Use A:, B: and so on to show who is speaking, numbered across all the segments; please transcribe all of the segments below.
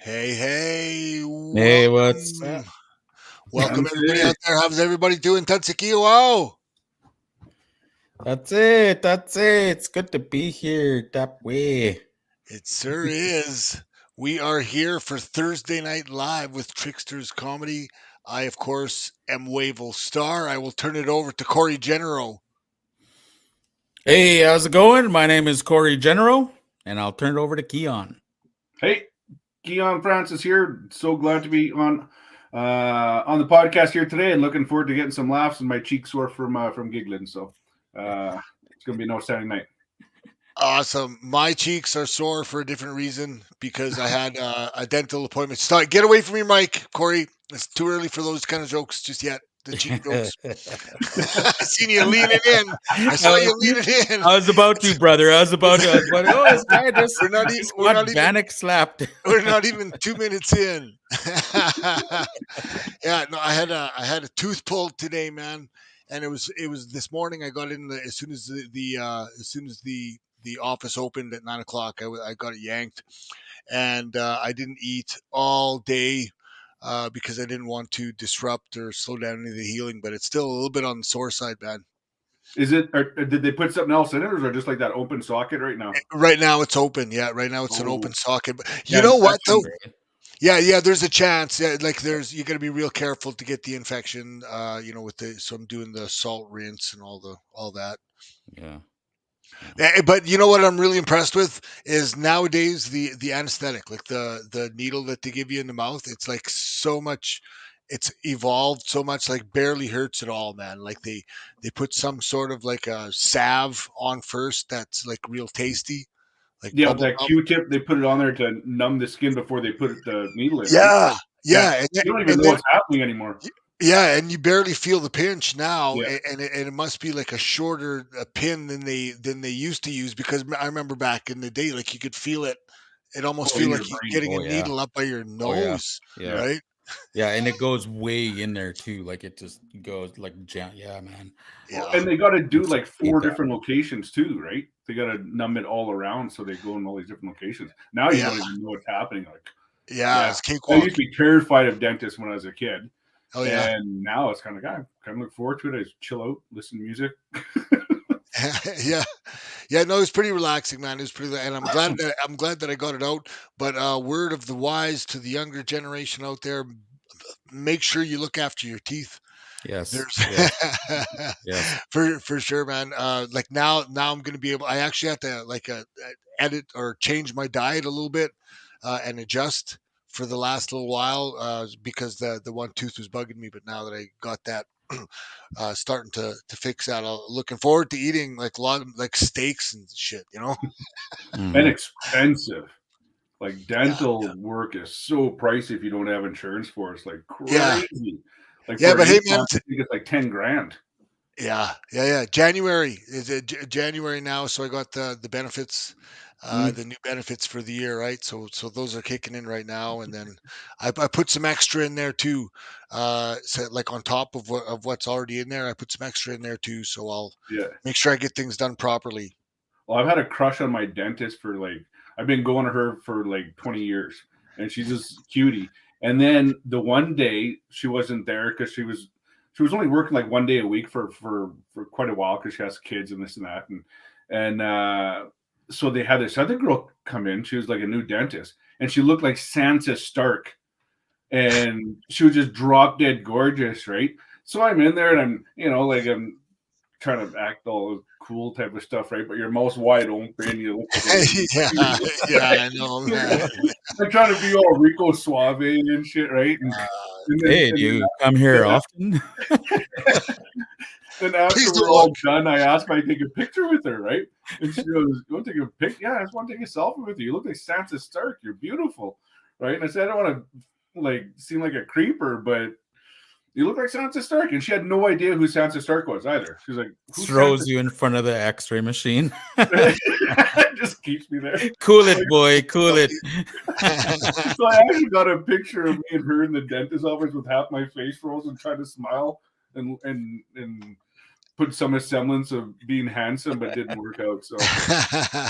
A: Hey,
B: Hey, what's
A: welcome.
B: up?
A: Welcome
C: That's
A: everybody
C: it.
A: out there. How's everybody doing? Tatsukiyo.
B: That's it. That's it. It's good to be here that way.
A: It sure is. We are here for Thursday Night Live with Tricksters Comedy. I, of course, am Wavell Star. I will turn it over to Corey Genero.
B: Hey, how's it going? My name is Corey General, and I'll turn it over to Keon.
C: Hey, Keon Francis here. So glad to be on the podcast here today, and looking forward to getting some laughs and my cheeks sore from giggling. So it's gonna be no Saturday night.
A: Awesome. My cheeks are sore for a different reason because I had a dental appointment. Stop. Get away from your mic, Corey. It's too early for those kind of jokes just yet. The cheek jokes. I seen you leaning in. I saw you leaning in.
B: I was about to, brother. I was about to. Oh, this guy
A: We're not.
B: just
A: We're
B: got
A: not even.
B: Bannock slapped.
A: We're not even 2 minutes in. Yeah. No. I had a tooth pulled today, man, and it was this morning. I got in as soon as the office opened at 9 o'clock. I got it yanked, and I didn't eat all day. Because I didn't want to disrupt or slow down any of the healing, but it's still a little bit on the sore side, man.
C: Is it? Or did they put something else in it, or is it just like that open socket right now?
A: Right now it's open. Yeah, right now it's an
C: Oh,
A: open socket. But you
C: yeah,
A: know what though?
C: infection.
A: Yeah. There's a chance. Yeah, like you got to be real careful to get the infection. With so I'm doing the salt rinse and all that.
B: Yeah.
A: But you know what I'm really impressed with is nowadays the anesthetic, like the needle that they give you in the mouth. It's like so much. It's evolved so much, like barely hurts at all, man. Like they put some sort of like a salve on first that's like real tasty, like
C: Yeah,
A: bubble
C: that
A: gum.
C: Q-tip they put it on there to numb the skin before they put the needle in, right?
A: Yeah,
C: Yeah,
A: yeah, and then,
C: you don't even
A: and
C: know
A: then
C: what's happening anymore.
A: yeah, and you barely feel the pinch now,
C: Yeah.
A: and it must be like a shorter pin than they used to use because I remember back in the day, like you could feel it. It almost
C: Oh,
A: feel
C: in your
A: like you're
C: brain.
A: getting a
B: Oh yeah.
A: needle up by your
B: Oh yeah.
A: nose,
B: Yeah.
C: Yeah.
A: right?
B: Yeah, and it goes way in there too. Like it just goes like yeah, man.
C: Well,
A: Yeah,
C: and they got to do like
B: Hate
C: 4
B: that.
C: different locations too, right? They got to numb it all around, so they go in all these different locations. Now you
A: yeah,
C: don't even know what's happening. Like,
A: yeah.
C: yeah,
A: It's
C: I
A: cakewalk.
C: used to be terrified of dentists when I was a kid,
A: Oh yeah,
C: and now it's kind of like I kind of look forward to it. I just chill out, listen to music.
A: yeah, yeah. No, it was pretty relaxing, man. It was pretty, and I'm glad that I got it out. But word of the wise to the younger generation out there: make sure you look after your teeth.
B: Yes.
A: There's
B: Yes. Yes.
A: for sure, man. Like now I'm gonna be able. I actually have to like edit or change my diet a little bit and adjust for the last little while because the one tooth was bugging me. But now that I got that starting to fix that, I'm looking forward to eating like a lot of like steaks and shit.
C: And
B: Mhm.
C: expensive. Like
A: Yeah,
C: dental work is so pricey if you don't have insurance for it. It's like
A: yeah,
C: crazy. Like
A: yeah.
C: for an
A: But hey, man,
C: implant, I think it's like 10 grand.
A: yeah. January is it January now? So I got the benefits,
C: Mm.
A: the new benefits for the year, right? So those are kicking in right now, and then I put some extra in there too. So like on top of what's already in there, I put some extra in there too. So I'll
C: Yeah.
A: make sure I get things done properly.
C: Well, I've had a crush on my dentist for like I've been going to her for like 20 years, and she's just cutie. And then the one day she wasn't there because she was only working like 1 day a week for quite a while because she has kids and this and that, and so they had this other girl come in. She was like a new dentist, and she looked like Sansa Stark, and she was just drop dead gorgeous, right? So I'm in there and like I'm trying to act all cool type of stuff, right? But your mouth's wide open, you look like
A: Yeah, yeah, I know, man.
C: I'm trying to be all Rico Suave and shit, right? And, and then
B: Hey, do
C: and
B: you come here
C: then,
B: often?
C: then after
A: Please don't
C: we're
A: look.
C: all done, I asked if I take a picture with her, right? And she goes, "You want to take a pic? Yeah, I just want to take a selfie with you. You look like Sansa Stark. You're beautiful, right?" And I said, "I don't want to like seem like a creeper, but you look like Sansa Stark." And she had no idea who Sansa Stark was either. She was like, "Who's
B: Throws
C: Sansa?"
B: you in front of the X-ray machine.
C: It just keeps me there.
B: Cool
C: Like,
B: it, boy. Cool it.
C: so I actually got a picture of me and her in the dentist office with half my face frozen, trying to smile and put some semblance of being handsome, but didn't work out. So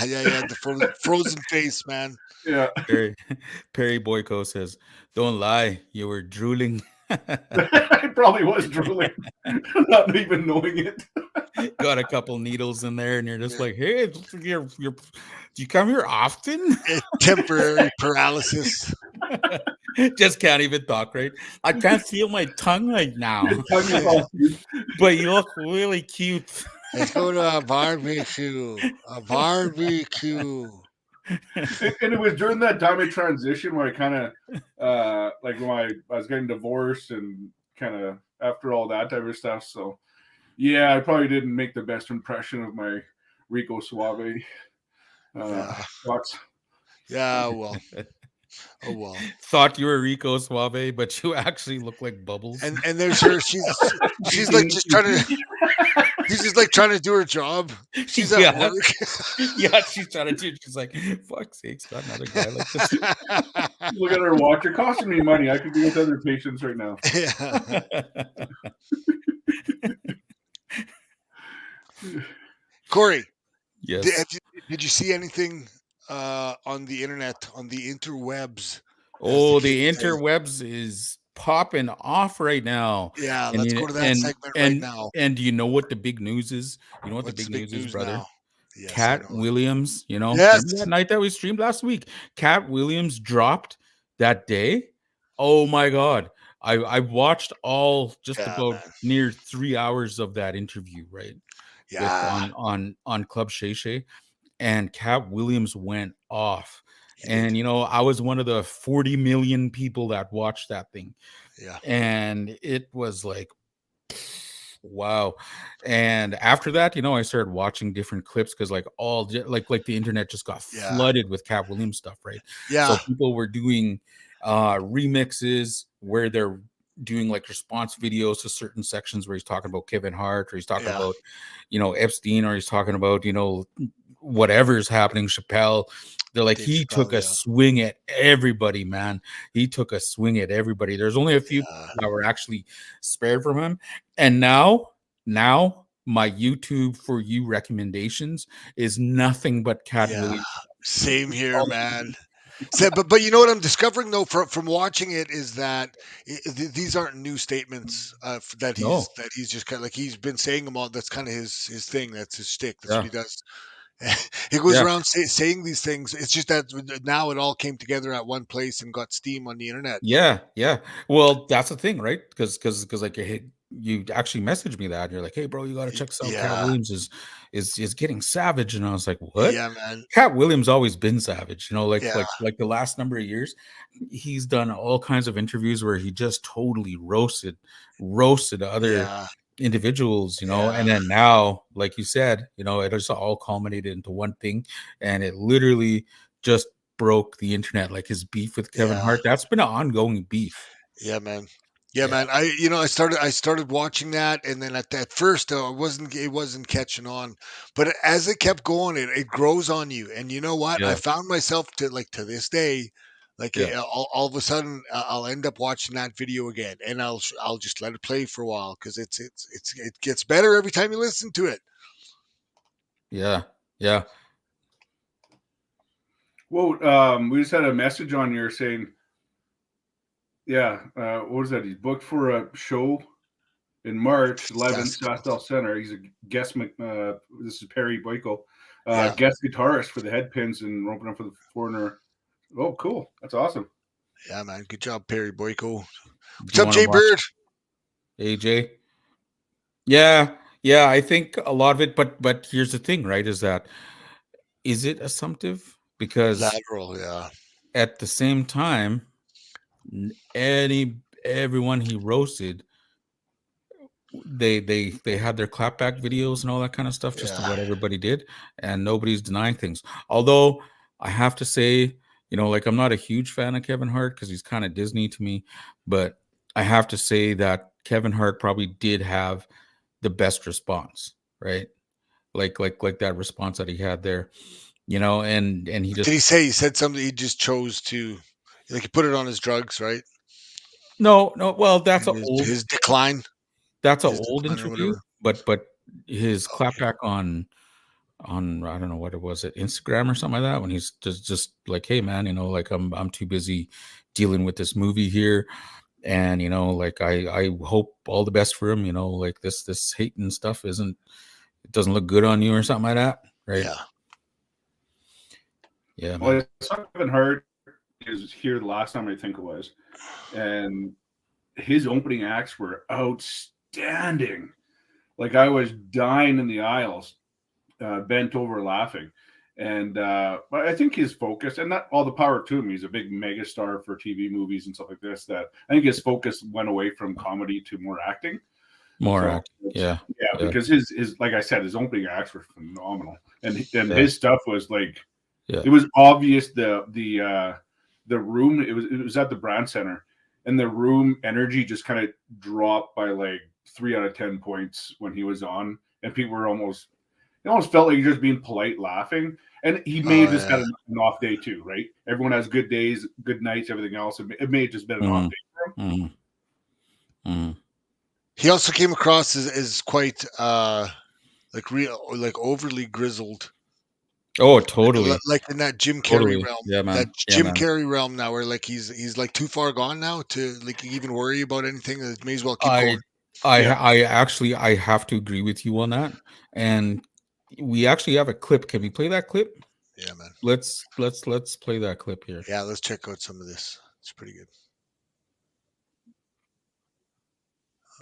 A: yeah, the frozen face, man.
C: yeah,
B: Perry Boyko says, "Don't lie, you were drooling."
C: I probably was drooling, not even knowing it.
B: Got a couple needles in there, and you're just like, "Hey, do you come here often?"
A: Temporary paralysis.
B: Just can't even talk, right? I can't feel my tongue right now, but you look really cute.
A: Let's go to a barbecue. A barbecue.
C: And it was during that time of transition where I kind of like when I was getting divorced and kind of after all that type of stuff. So yeah, I probably didn't make the best impression of my Rico Suave thoughts.
A: Yeah, well. Oh well.
B: Thought you were Rico Suave, but you actually look like Bubbles.
A: And there's her. She's like just trying to. She's just like trying to do her job. She's at work.
B: Yeah, she's trying to do. She's like, "Fuck sakes, not another guy like this."
C: Look at her watch. It costing me money. I could be with other patients right now.
A: Yeah. Corey.
B: Yes.
A: Did you see anything on the internet, on the interwebs?
B: Oh, the interwebs is popping off right now.
A: Yeah, let's go to that segment right now.
B: And do you know what the big news is? You know what the big news is, brother?
A: Now? Yes,
B: Katt Williams,
A: yes.
B: Remember that night that we streamed last week? Katt Williams dropped that day. Oh my God. I watched all about near 3 hours of that interview, right?
A: Yeah.
B: On Club Shay Shay. And Katt Williams went off. And I was one of the 40 million people that watched that thing.
A: Yeah.
B: And it was like, wow. And after that, I started watching different clips because like the internet just got flooded with Katt Williams stuff, right?
A: Yeah.
B: So people were doing remixes where they're doing like response videos to certain sections where he's talking about Kevin Hart, or he's talking about, Epstein, or he's talking about, whatever's happening, Chappelle. They're like, he took a swing at everybody, man. He took a swing at everybody. There's only a few that were actually spared from him. And now my YouTube for you recommendations is nothing but Katt Williams.
A: Same here, man. So, but you know what I'm discovering though from watching it is that these aren't new statements that he's just kind of like, he's been saying them all. That's kind of his thing. That's his shtick. That's what he does. He goes around saying these things. It's just that now it all came together at one place and got steam on the internet.
B: Yeah. Well, that's the thing, right? Because like you actually messaged me that, and you're like, "Hey, bro, you got to check this out. Katt Williams is getting savage," and I was like, "What?"
A: Yeah, man.
B: Katt Williams always been savage, like the last number of years, he's done all kinds of interviews where he just totally roasted other individuals, and then now, like you said, it just all culminated into one thing, and it literally just broke the internet, like his beef with Kevin Hart. That's been an ongoing beef.
A: Yeah, man. Yeah, man. I started watching that, and then at first it wasn't catching on, but as it kept going, it grows on you. And you know what? I found myself to this day, all of a sudden I'll end up watching that video again, and I'll just let it play for a while because it gets better every time you listen to it.
C: Yeah. Well, we just had a message on here saying, what was that? He's booked for a show in March 11th, Scottsdale Center. He's a guest. This is Perry Boyko, guest guitarist for the Headpins, and opening up for the Foreigner. Oh, cool! That's awesome.
A: Yeah, man. Good job, Perry Boyko. What's up, Jay Bird?
B: AJ. Yeah. I think a lot of it, but here's the thing, right? Is it assumptive? Because
A: lateral,
B: at the same time, everyone he roasted, they had their clapback videos and all that kind of stuff, just to what everybody did, and nobody's denying things. Although I have to say, like, I'm not a huge fan of Kevin Hart because he's kind of Disney to me, but I have to say that Kevin Hart probably did have the best response, right? Like that response that he had there, and he just...
A: Did he said something? He just chose to, like, he put it on his drugs, right?
B: No. Well, that's
A: his decline.
B: That's an old interview, but his
A: Okay.
B: clapback on I don't know what it was, at Instagram or something like that, when he's just like, hey man, like I'm too busy dealing with this movie here, and like I hope all the best for him, like this hate and stuff it doesn't look good on you or something like that, right? Yeah, man.
C: Well, I saw Kevin Hart is here the last time, I think it was, and his opening acts were outstanding. Like, I was dying in the aisles, bent over laughing. And but I think his focus, and not all the power to him, he's a big megastar for TV movies and stuff like this, that I think his focus went away from comedy to more acting.
B: Yeah,
C: because his like I said, his opening acts were phenomenal, and his stuff was like, it was obvious the room, it was at the Brand Center, and the room energy just kind of dropped by like 3 out of 10 points when he was on, and people were almost felt like you're just being polite laughing. And he may have just had an off day too, right? Everyone has good days, good nights, everything else. It may have just been an off day for him.
A: He also came across as quite like overly grizzled.
B: Oh, totally.
A: Like in that Jim Carrey realm.
B: Yeah, man.
A: That Jim Carrey realm now, where like he's like too far gone now to like even worry about anything. That may as well keep going.
B: I actually have to agree with you on that. And we actually have a clip. Can we play that clip?
A: Yeah, man.
B: Let's play that clip here.
A: Yeah, let's check out some of this. It's pretty good.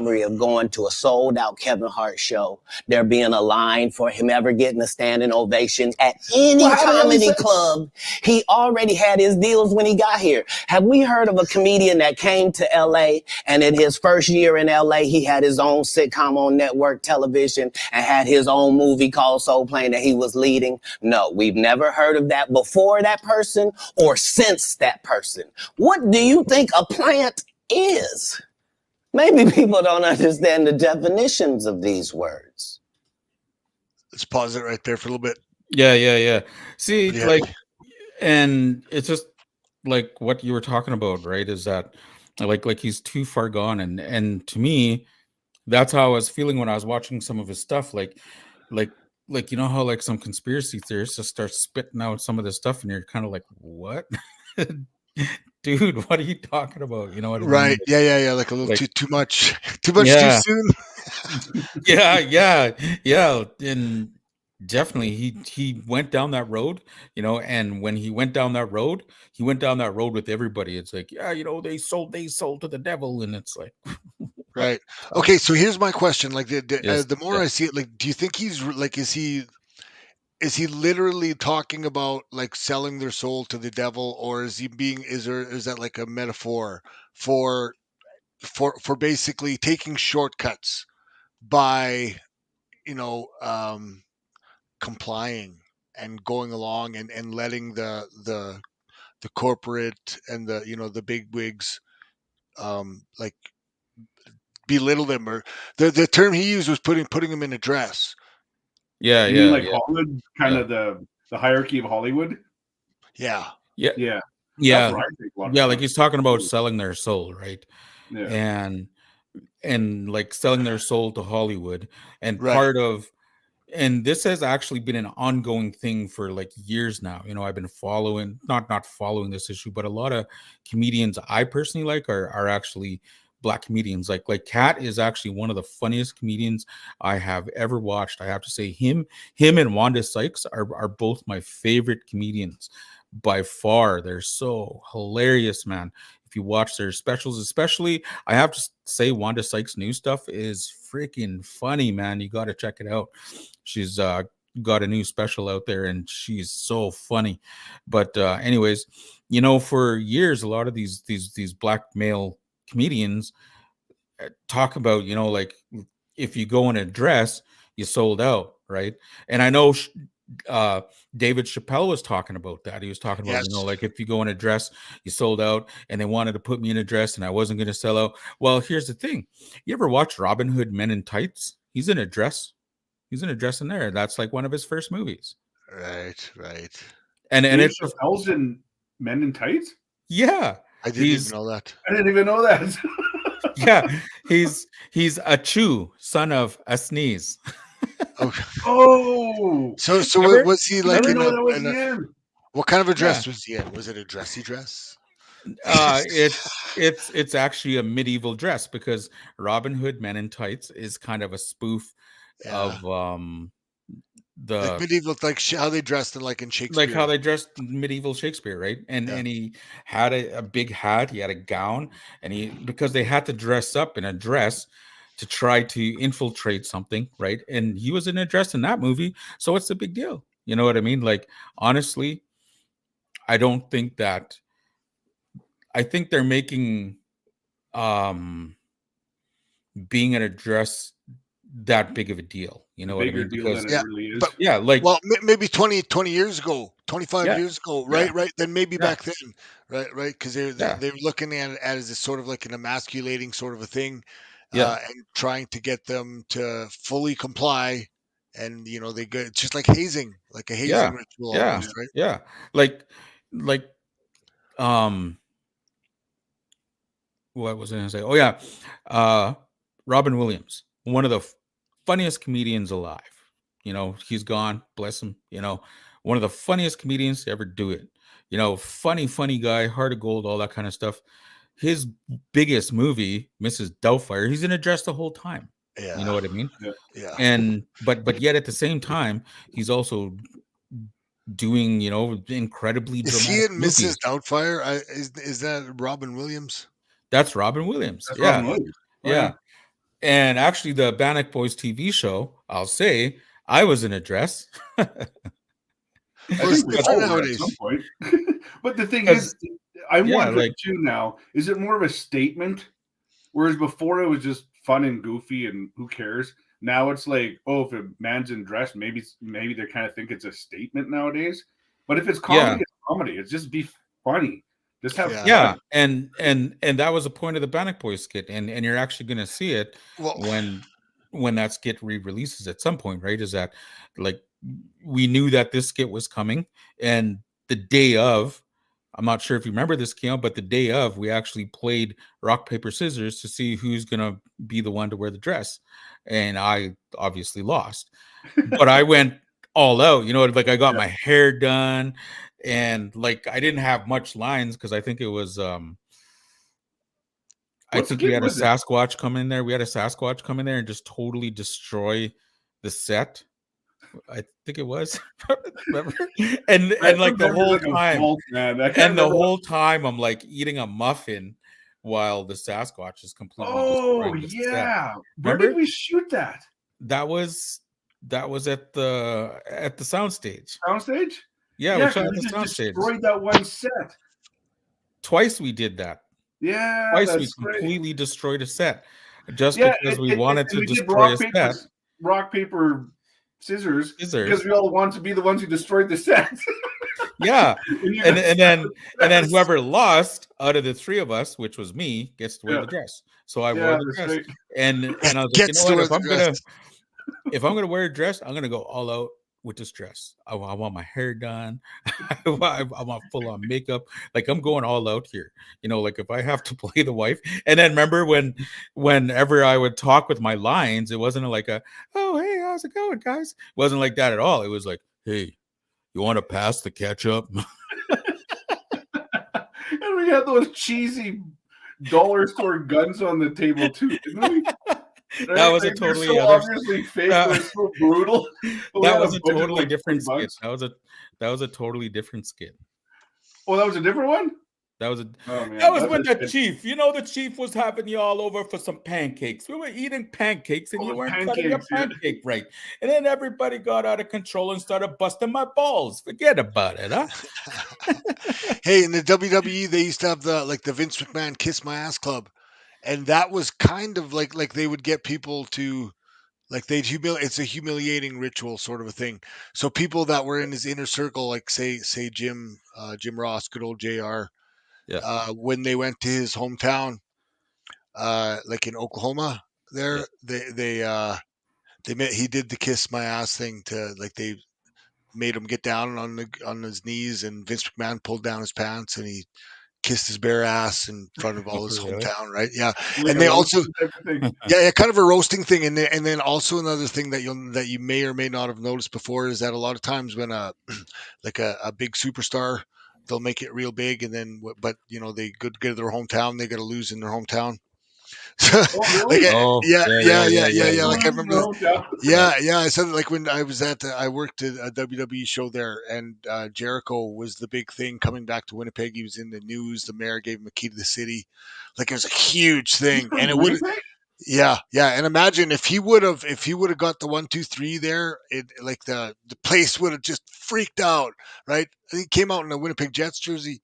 D: Of going to a sold-out Kevin Hart show, there being a line for him ever getting a standing ovation at any comedy club. He already had his deals when he got here. Have we heard of a comedian that came to LA, and in his first year in LA, he had his own sitcom on network television and had his own movie called Soul Plane that he was leading? No, we've never heard of that before that person or since that person. What do you think a plant is? Maybe people don't understand the definitions of these words.
A: Let's pause it right there for a little bit.
B: Yeah. See, like, and it's just like what you were talking about, right? Is that like he's too far gone, and to me, that's how I was feeling when I was watching some of his stuff. Like how like some conspiracy theorists just start spitting out some of this stuff, and you're kind of like, what? Dude, what are you talking about? You know what I mean?
A: Right. Yeah. Like a little too much too soon.
B: yeah. And definitely he went down that road, and when he went down that road with everybody. It's like, they sold to the devil, and it's like
A: right. Okay, so here's my question. Like the more I see it, like, do you think he's like, is he literally talking about like selling their soul to the devil, or is that like a metaphor for basically taking shortcuts by complying and going along and letting the corporate and the big wigs like belittle them, or the term he used was putting them in a dress.
B: Yeah,
C: you mean like Hollywood, kind of the hierarchy of Hollywood?
B: Yeah. Like he's talking about selling their soul, right? Yeah. And like selling their soul to Hollywood, and part of, and this has actually been an ongoing thing for like years now. I've been following, not following this issue, but a lot of comedians I personally like are actually Black comedians. Like Katt is actually one of the funniest comedians I have ever watched. I have to say him and Wanda Sykes are both my favorite comedians by far. They're so hilarious, man. If you watch their specials, especially, I have to say Wanda Sykes' new stuff is freaking funny, man. You got to check it out. She's got a new special out there, and she's so funny. But anyways, for years, a lot of these Black male comedians talk about, like, if you go in a dress, you sold out, right? And I know David Chappelle was talking about that. He was talking about, like, if you go in a dress, you sold out, and they wanted to put me in a dress and I wasn't going to sell out. Well, here's the thing. You ever watch Robin Hood Men in Tights? He's in a dress in there. That's like one of his first movies.
A: Right.
C: And it's Chappelle's in Men in Tights?
B: Yeah.
A: I didn't even know that.
C: I didn't even know that.
B: Yeah. He's a Chew, son of a sneeze.
A: Okay.
C: Oh,
A: So
B: Remember?
A: was he
C: I
A: like
C: didn't
A: in
C: know
A: a,
C: that was
A: in a
C: the end.
A: what kind of a
B: Yeah.
A: dress was he in? Was it a dressy dress?
B: It's actually a medieval dress because Robin Hood Men in Tights is kind of a spoof
A: Yeah,
B: of
A: like
B: the
A: medieval, like how they dressed in like in
B: like how
A: Shakespeare.
B: they dressed medieval Shakespeare, right?
A: Yeah,
B: And he had a big hat, he had a gown, and he because they had to dress up in a dress to try to infiltrate something, right? And he was in a dress in that movie, so it's a big deal. You know what I mean? Like honestly, I don't think that I think they're making um being in a dress that big of a deal. You know what I
C: Bigger
B: mean?
C: deal than
B: Because
C: it
A: yeah.
C: really is.
A: But
B: yeah, like
A: well, maybe 20 years ago, 25
B: yeah,
A: years ago,
B: yeah,
A: right? Then maybe
B: yeah,
A: back then, right? Because
B: yeah,
A: they're looking at it as a sort of like an emasculating sort of a thing,
B: yeah,
A: and trying to get them to fully comply. And they go it's just like a hazing
B: yeah,
A: ritual
B: yeah,
A: almost, right?
B: yeah. Like like um what was I gonna say? Oh yeah. Uh Robin Williams, one of the funniest comedians alive. He's gone, bless him, one of the funniest comedians to ever do it. Funny guy, heart of gold, all that kind of stuff. His biggest movie, Mrs. Doubtfire, he's in a dress the whole time. You
A: Yeah,
B: know what I mean?
C: Yeah.
A: yeah.
B: And but yet at the same time, he's also doing, incredibly
A: Is he
B: dramatic
A: in Mrs.
B: movies.
A: Doubtfire? Is that Robin Williams?
B: That's Robin Williams.
C: That's
B: Yeah.
C: Robin Williams. Oh yeah.
B: Yeah. And actually the Bannock Boys TV show, I'll say, I was in a dress.
C: I
A: Well, it's
C: think we
A: different
C: all were at some
A: nowadays.
C: point. But the thing is,
B: Because
C: I'm
B: yeah,
C: wondering
B: like
C: too now, is it more of a statement? Whereas before it was just fun and goofy and who cares? Now it's like, oh, if a man's in dress, maybe they kind of think it's a statement nowadays. But if it's
B: yeah,
C: comedy, it's comedy. It's just be funny. Just have
A: Yeah.
B: yeah.
C: fun.
B: And that was the point of the Bannock Boys skit. And you're actually gonna see it
A: Well,
B: when that skit re-releases at some point, right? Is that like we knew that this skit was coming, and the day of, I'm not sure if you remember this, Keon, but the day of, we actually played rock paper scissors to see who's gonna be the one to wear the dress, and I obviously lost, but I went all out. Like I got
C: Yeah.
B: my hair done, and like I didn't have much lines because I think it was I
C: What
B: think we
C: skit
B: had a
C: was it?
B: Sasquatch come in there. We had a Sasquatch come in there and just totally destroy the set. I think it was. Remember? And
C: I
B: like the
C: remember
B: whole
C: like a
B: time,
C: fault, man. I can't
B: and the
C: remember.
B: whole time I'm like eating a muffin while the Sasquatch is completely
C: Oh
B: destroying the set.
C: yeah. Where did
B: Remember?
C: we shoot that?
B: That was at the soundstage.
C: Soundstage?
B: Yeah, we
C: Yeah,
B: shot
C: because
B: at
C: we
B: the
C: just
B: soundstage.
C: destroyed that one set.
B: Twice we did that.
C: Yeah,
B: Twice we
C: that's great.
B: completely destroyed a set just
C: Yeah,
B: because we wanted
C: and
B: to
C: we did
B: destroy a set.
C: rock paper, scissors because
B: Scissors.
C: we all wanted to be the ones who destroyed the set.
B: Yeah.
C: And you
B: And
C: guys
B: and
C: got
B: then
C: the
B: and then
C: best.
B: whoever lost out of the three of us, which was me, gets to wear
C: Yeah,
B: the dress. So I wore
C: yeah,
B: the
C: that's
B: dress.
C: right.
B: And I was like, you know
A: gets to
B: what?
A: wear the dress.
B: If I'm gonna wear a dress, I'm gonna go all out with this dress. I want my hair done. I want full on makeup. Like I'm going all out here. Like if I have to play the wife. And then remember whenever I would talk with my lines, it wasn't like oh hey, how's it going, guys? It wasn't like that at all. It was like, hey, you want to pass the ketchup?
C: And we had those cheesy dollar store guns on the table too, didn't we?
B: That
C: Right?
B: was a
C: Like they're
B: totally
C: so
B: other.
C: obviously fake,
B: That,
C: they're so brutal. But we
B: that
C: had a
B: was a
C: budget of
B: totally
C: like
B: different
C: 20
B: skit.
C: bucks.
B: That was a totally different skit.
C: Oh, that was a different one?
B: That was
C: Oh man,
B: that was
C: that's
B: when the
C: a
B: chief, the chief was having you all over for some pancakes. We were eating pancakes and you weren't cutting your
C: pancakes, yeah.
B: pancake right. And then everybody got out of control and started busting my balls. Forget about it, huh?
A: Hey, in the WWE, they used to have the Vince McMahon Kiss My Ass Club, and that was kind of like they would get people to like they'd humiliate. It's a humiliating ritual sort of a thing. So people that were in his inner circle, like say Jim Ross, good old Jr.
B: Yeah.
A: When they went to his hometown, like in Oklahoma,
B: Yeah.
A: there they met. He did the kiss my ass thing to like they made him get down on his knees, and Vince McMahon pulled down his pants and he kissed his bare ass in front of all his
B: Really?
A: hometown, right? Yeah,
C: Like
A: and
C: a
A: they
C: roasting
A: also
C: type of thing.
A: yeah, kind of a roasting thing, and then also another thing that you may or may not have noticed before is that a lot of times when a like a big superstar, they'll make it real big, and then but they go to their hometown, they got to lose in their hometown. So,
C: Oh,
A: like,
C: really?
B: Oh,
A: yeah,
B: yeah,
A: yeah, yeah,
B: yeah,
A: yeah,
B: yeah,
A: yeah.
B: yeah.
A: Like I
C: Lose in
A: remember
C: their
A: that.
C: hometown.
A: Yeah, yeah. I said like when I was I worked at a WWE show there, and Jericho was the big thing coming back to Winnipeg. He was in the news. The mayor gave him a key to the city. Like it was a huge
C: He's
A: thing,
C: from
A: and it would.
C: Winnipeg?
A: Yeah, yeah. And imagine if he would have got the 1, 2, 3 there, it like the place would have just freaked out, right? He came out in a Winnipeg Jets jersey.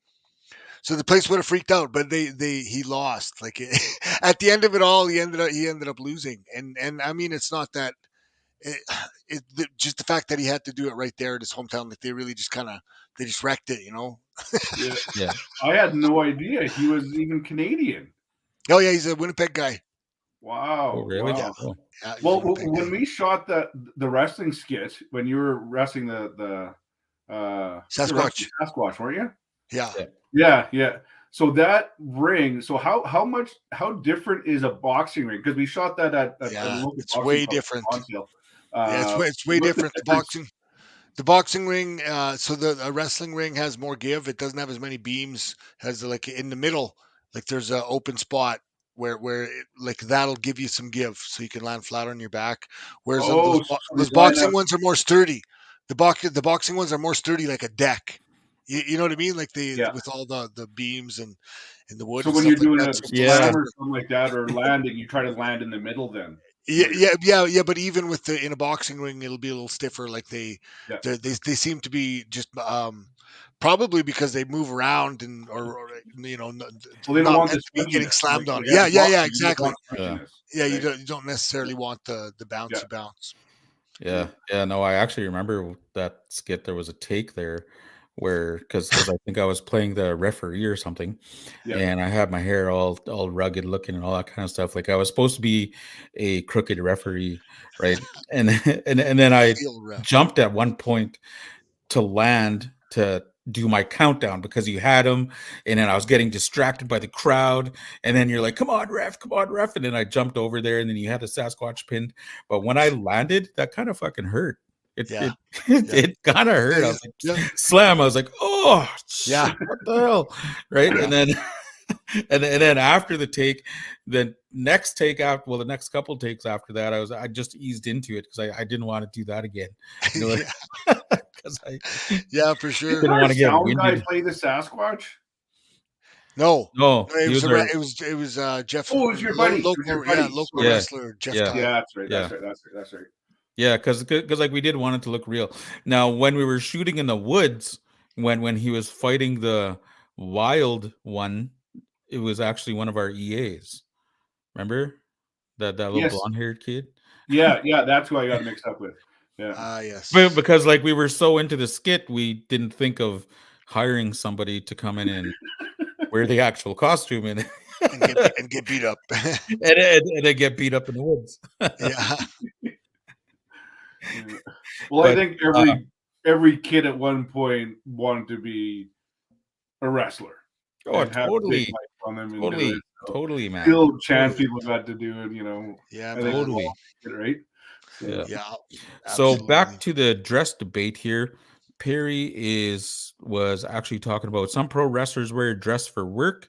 A: So the place would have freaked out, but he lost. Like at the end of it all, he ended up losing. And I mean, it's not that it, just the fact that he had to do it right there at his hometown. Like they really just they just wrecked it,
C: Yeah.
B: Yeah.
C: I had no idea he was even Canadian.
A: Oh yeah, he's a Winnipeg guy.
C: Wow.
B: Oh, really?
C: Wow.
B: Oh.
A: Yeah, he's a
C: Well,
A: Winnipeg
C: when
A: guy.
C: we shot the wrestling skit, when you were wrestling the
A: Sasquatch.
C: Sasquatch, weren't you?
A: Yeah.
C: Yeah, yeah. So that ring. So how different is a boxing ring? Because we shot that at a
A: Yeah,
C: local
A: it's
C: boxing
A: way
C: club in
A: different.
C: Lonsdale.
A: Yeah, it's way
C: What's the
A: different.
C: difference?
A: The boxing ring, so a wrestling ring has more give. It doesn't have as many beams. Has like in the middle, like there's an open spot like that'll give you some give, so you can land flat on your back. Whereas
C: Oh, so
A: those
C: you line
A: boxing
C: up.
A: ones are more sturdy. The boxing ones are more sturdy, like a deck. You know what I mean? Like
C: Yeah.
A: with all the beams and the wood
C: So
A: and
C: when
A: stuff
C: you're
A: like
C: doing
A: that.
C: a
A: So it's
B: Yeah.
C: slam or something like that, or landing, you try to land in the middle. Then.
A: Yeah. But even with in a boxing ring, it'll be a little stiffer. Like
C: Yeah.
A: they seem to be just probably because they move around or
C: Well, they don't
A: not
C: want
A: meant
C: the
A: to be getting
C: sponginess.
A: slammed on it.
C: At
A: Yeah,
C: the
A: yeah, yeah,
C: boxing, you don't
A: exactly.
C: want
B: Yeah.
C: sponginess.
A: Yeah,
C: Right?
A: you don't necessarily want the
C: Yeah.
A: bounce.
B: Yeah. Yeah. No, I actually remember that skit. There was a take there where, because I think I was playing the referee or something,
C: Yeah.
B: and I had my hair all rugged looking and all that kind of stuff. Like I was supposed to be a crooked referee, right? And and then I
A: Heel ref.
B: jumped at one point to land to do my countdown because you had him, and then I was getting distracted by the crowd, and then you're like, come on ref, and then I jumped over there, and then you had the Sasquatch pinned. But when I landed, that kind of fucking hurt. It
A: Yeah.
B: it kind of hurt. I was like,
A: Yeah.
B: slam. I was like, oh
A: Yeah.
B: shit, what the hell, right?
A: Yeah.
B: And then and then after the take, the next take after, well, the next couple takes after that, I just eased into it because I didn't want to do that again, because I
A: Yeah, for sure.
B: didn't want to get
C: sound guy
B: winded.
C: play the Sasquatch?
A: No,
B: No,
A: it
B: he
A: was
B: was our,
A: it was Jeff.
C: Oh, it was your buddy. It was your buddy.
A: Local
B: Yeah.
A: wrestler Jeff
B: Yeah.
A: Tyler.
C: Yeah, that's right.
B: Yeah.
C: That's right. That's right.
B: yeah, because like we did want it to look real. Now, when we were shooting in the woods, when he was fighting the wild one, it was actually one of our EAs. Remember that little
C: Yes.
B: blonde-haired kid?
C: Yeah, that's who I got mixed up with. Yeah.
A: Yes.
B: Because like we were so into the skit, we didn't think of hiring somebody to come in and wear the actual costume and
A: get beat up.
B: and then get beat up in the woods.
A: Yeah.
C: Yeah. Well,
B: But,
C: I think every kid at one point wanted to be a wrestler.
B: Oh,
C: and have
B: totally,
C: big lights on them and do
B: totally,
C: it. So
B: totally, man.
C: still chance
B: Totally.
C: people got to do it,
A: Yeah,
C: and they
A: man.
B: Totally.
C: did it, right? So,
B: Yeah.
A: Yeah.
B: So
A: Absolutely.
B: back to the dress debate here. Perry was actually talking about some pro wrestlers wear dress for work,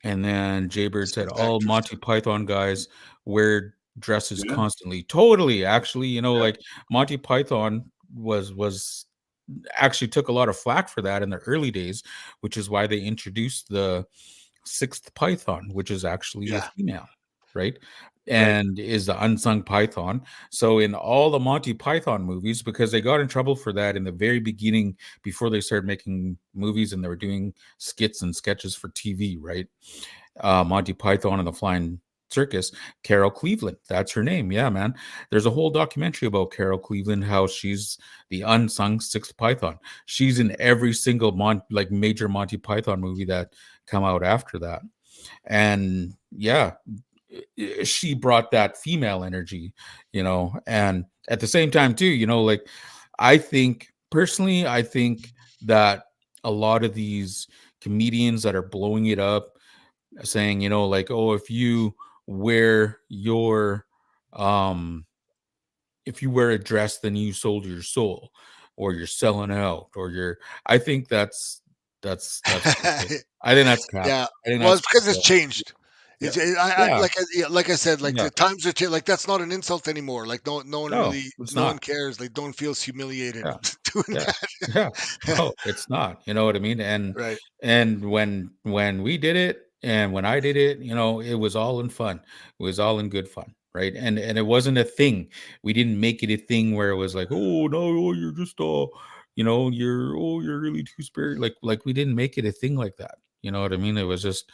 B: and then Jaybird said
A: Respect,
B: all Monty
A: respect.
B: Python guys wear dresses
C: Yeah.
B: constantly. Totally, actually,
C: Yeah.
B: like Monty Python was actually took a lot of flack for that in the early days, which is why they introduced the sixth Python, which is actually a
A: Yeah.
B: female, right? And is the unsung Python. So in all the Monty Python movies, because they got in trouble for that in the very beginning before they started making movies and they were doing skits and sketches for TV, right? Monty Python and the Flying Circus, Carol Cleveland, that's her name. Yeah, man. There's a whole documentary about Carol Cleveland, how she's the unsung sixth Python. She's in every single major Monty Python movie that come out after that. And yeah, she brought that female energy, and at the same time too, I think personally, I think that a lot of these comedians that are blowing it up, saying, you know, like, oh, if you wear a dress, then you sold your soul, or you're selling out, or I think that's I think that's cap.
A: Yeah.
B: I think
A: Well,
B: that's
A: it's because it's changed.
C: Yeah.
B: yeah.
A: Like I said, like
B: Yeah.
A: the times are like that's not an insult anymore. Like no one
B: No,
A: really,
B: it's
A: no one
B: not.
A: cares. Like no one feels humiliated
B: Yeah.
A: doing
B: Yeah.
A: that.
B: Yeah. No, it's not. You know what I mean?
A: Right.
B: And when we did it and when I did it, you know, it was all in fun. It was all in good fun, right? And it wasn't a thing. We didn't make it a thing where it was like, oh no, oh, you're just you know, you're really too spirit. Like we didn't make it a thing like that. You know what I mean? It was just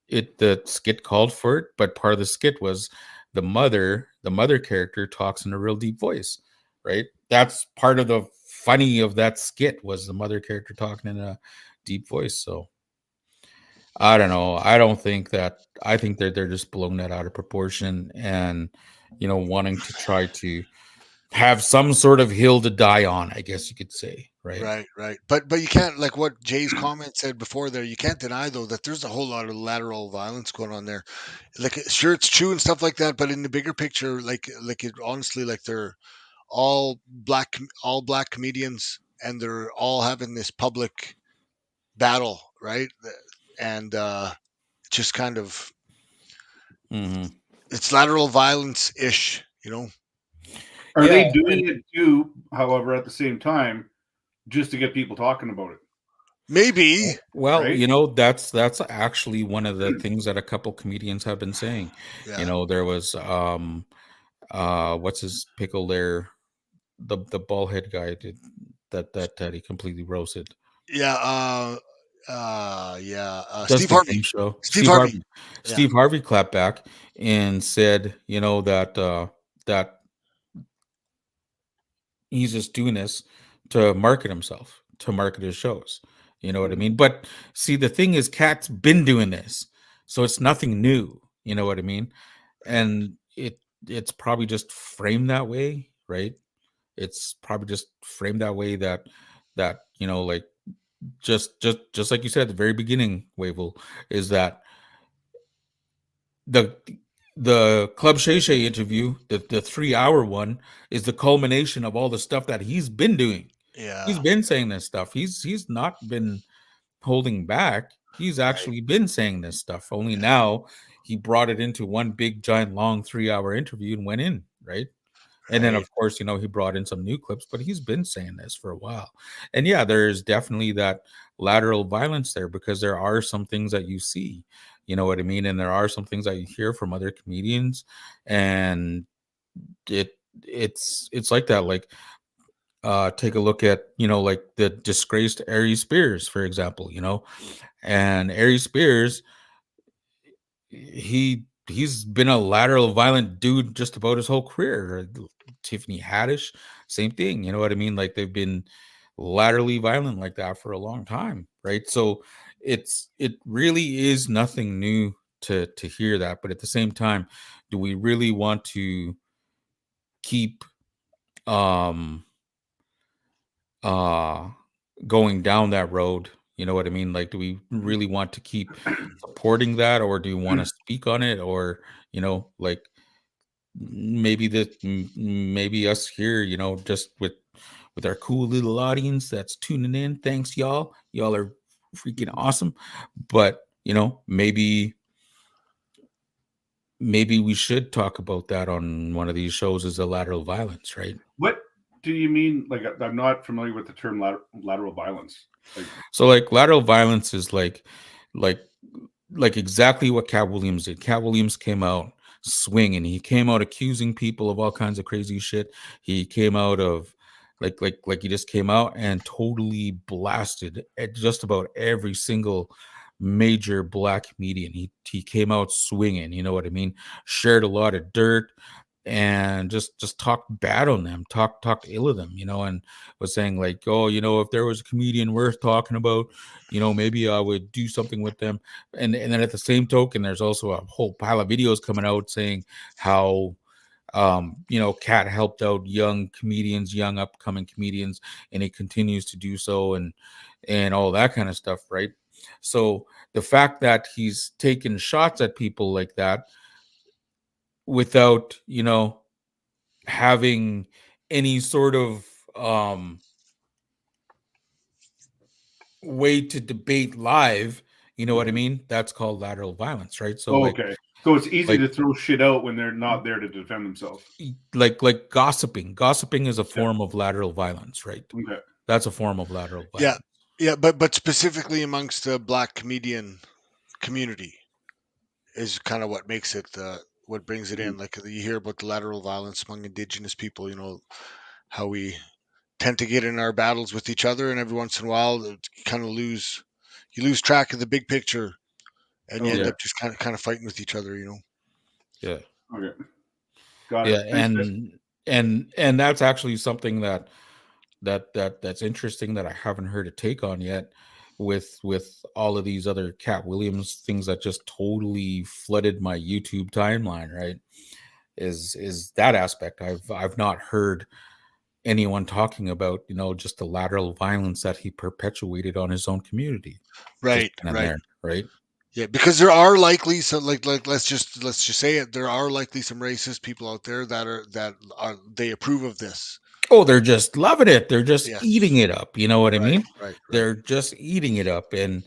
B: the skit called for it, but part of the skit was the mother character talks in a real deep voice, right? That's part of the funny of that skit, was the mother character talking in a deep voice. So I don't know. I think they're just blowing that out of proportion, and, you know, wanting to try to have some sort of hill to die on, I guess you could say, right?
A: Right. But you can't, like what Jay's comment said before there. You can't deny though that there's a whole lot of lateral violence going on there. Like sure, it's true and stuff like that, but in the bigger picture, like it honestly, like they're all black comedians, and they're all having this public battle, right? And just kind of
B: Mm-hmm.
A: it's lateral violence ish, you know.
C: Are
B: Yeah,
C: they doing it too, however, at the same time, just to get people talking about it?
A: Maybe.
B: well,
C: Right?
B: you know, that's actually one of the things that a couple comedians have been saying. You
A: Yeah.
B: know, there was what's his pickle there, the bald head guy did that he completely roasted.
A: Yeah. Yeah.
B: Does
A: Steve
B: the
A: Harvey.
B: game show.
A: Steve Harvey. Yeah.
B: Steve Harvey clapped back and said, you know, that he's just doing this to market himself, to market his shows. You know what I mean? But see, the thing is, Katt's been doing this, so it's nothing new. You know what I mean? And it's probably just framed that way, right? It's probably just framed that way, that you know, like, just like you said at the very beginning, Wavell, is that the Club Shay Shay interview, the 3 hour one, is the culmination of all the stuff that he's been doing. He's
A: Yeah.
B: been saying this stuff. He's not been holding back. He's actually been saying this stuff. Only now he brought it into one big giant long 3 hour interview and went in, right? And then,
A: Right.
B: of course, you know, he brought in some new clips, but he's been saying this for a while. And yeah, there's definitely that lateral violence there, because there are some things that you see, you know what I mean? And there are some things that you hear from other comedians, and it's like that. Like, take a look at, you know, like the disgraced Aries Spears, for example, you know, and Aries Spears, he's been a lateral violent dude just about his whole career. Tiffany Haddish, same thing. You know what I mean? Like, they've been laterally violent like that for a long time, right? So it really is nothing new to hear that. But at the same time, do we really want to keep um uh going down that road? You know what I mean? Like, do we really want to keep supporting that, or do you want to speak on it? Or, you know, like, maybe us here, you know, just with our cool little audience that's tuning in, thanks y'all are freaking awesome. But, you know, maybe we should talk about that on one of these shows, as a lateral violence, right?
C: What do you mean? Like, I'm not familiar with the term lateral violence. Like,
B: So, like, lateral violence is like exactly what Katt Williams did. Katt Williams came out swinging. He came out accusing people of all kinds of crazy shit. He came out of like he just came out and totally blasted at just about every single major black comedian. He came out swinging. You know what I mean? Shared a lot of dirt, and just talked bad on them, talked ill of them, you know, and was saying like, oh, you know, if there was a comedian worth talking about, you know, maybe I would do something with them. And then at the same token, there's also a whole pile of videos coming out saying how you know, Katt helped out young comedians, young upcoming comedians, and he continues to do so, and all that kind of stuff, right? So the fact that he's taken shots at people like that without, having any sort of way to debate live, you know what I mean? That's called lateral violence, right? So
C: Okay. So it's easy
B: like
C: to throw shit out when they're not there to defend themselves.
B: like gossiping. Gossiping is a form of lateral violence, right?
C: Okay.
B: That's a form of lateral
A: Yeah,
B: violence.
A: yeah, but specifically amongst the Black comedian community is kind of what makes it, what brings it in. Like you hear about the lateral violence among Indigenous people, how we tend to get in our battles with each other, and every once in a while, you kind of lose track of the big picture, and you end up just kind of fighting with each other,
B: Yeah.
C: Okay. Got
B: Yeah,
C: it. Thanks, guys.
B: and that's actually something that's interesting that I haven't heard a take on yet with all of these other Katt Williams things that just totally flooded my YouTube timeline, right? Is that aspect. I've not heard anyone talking about, just the lateral violence that he perpetuated on his own community.
A: Right,
B: and
A: right.
B: there, right?
A: Yeah, because there are likely some, like let's just say it. There are likely some racist people out there that are they approve of this.
B: Oh, they're just loving it. They're just
A: Yes.
B: eating it up. You know what I
A: Right,
B: mean?
A: right.
B: They're just eating it up. And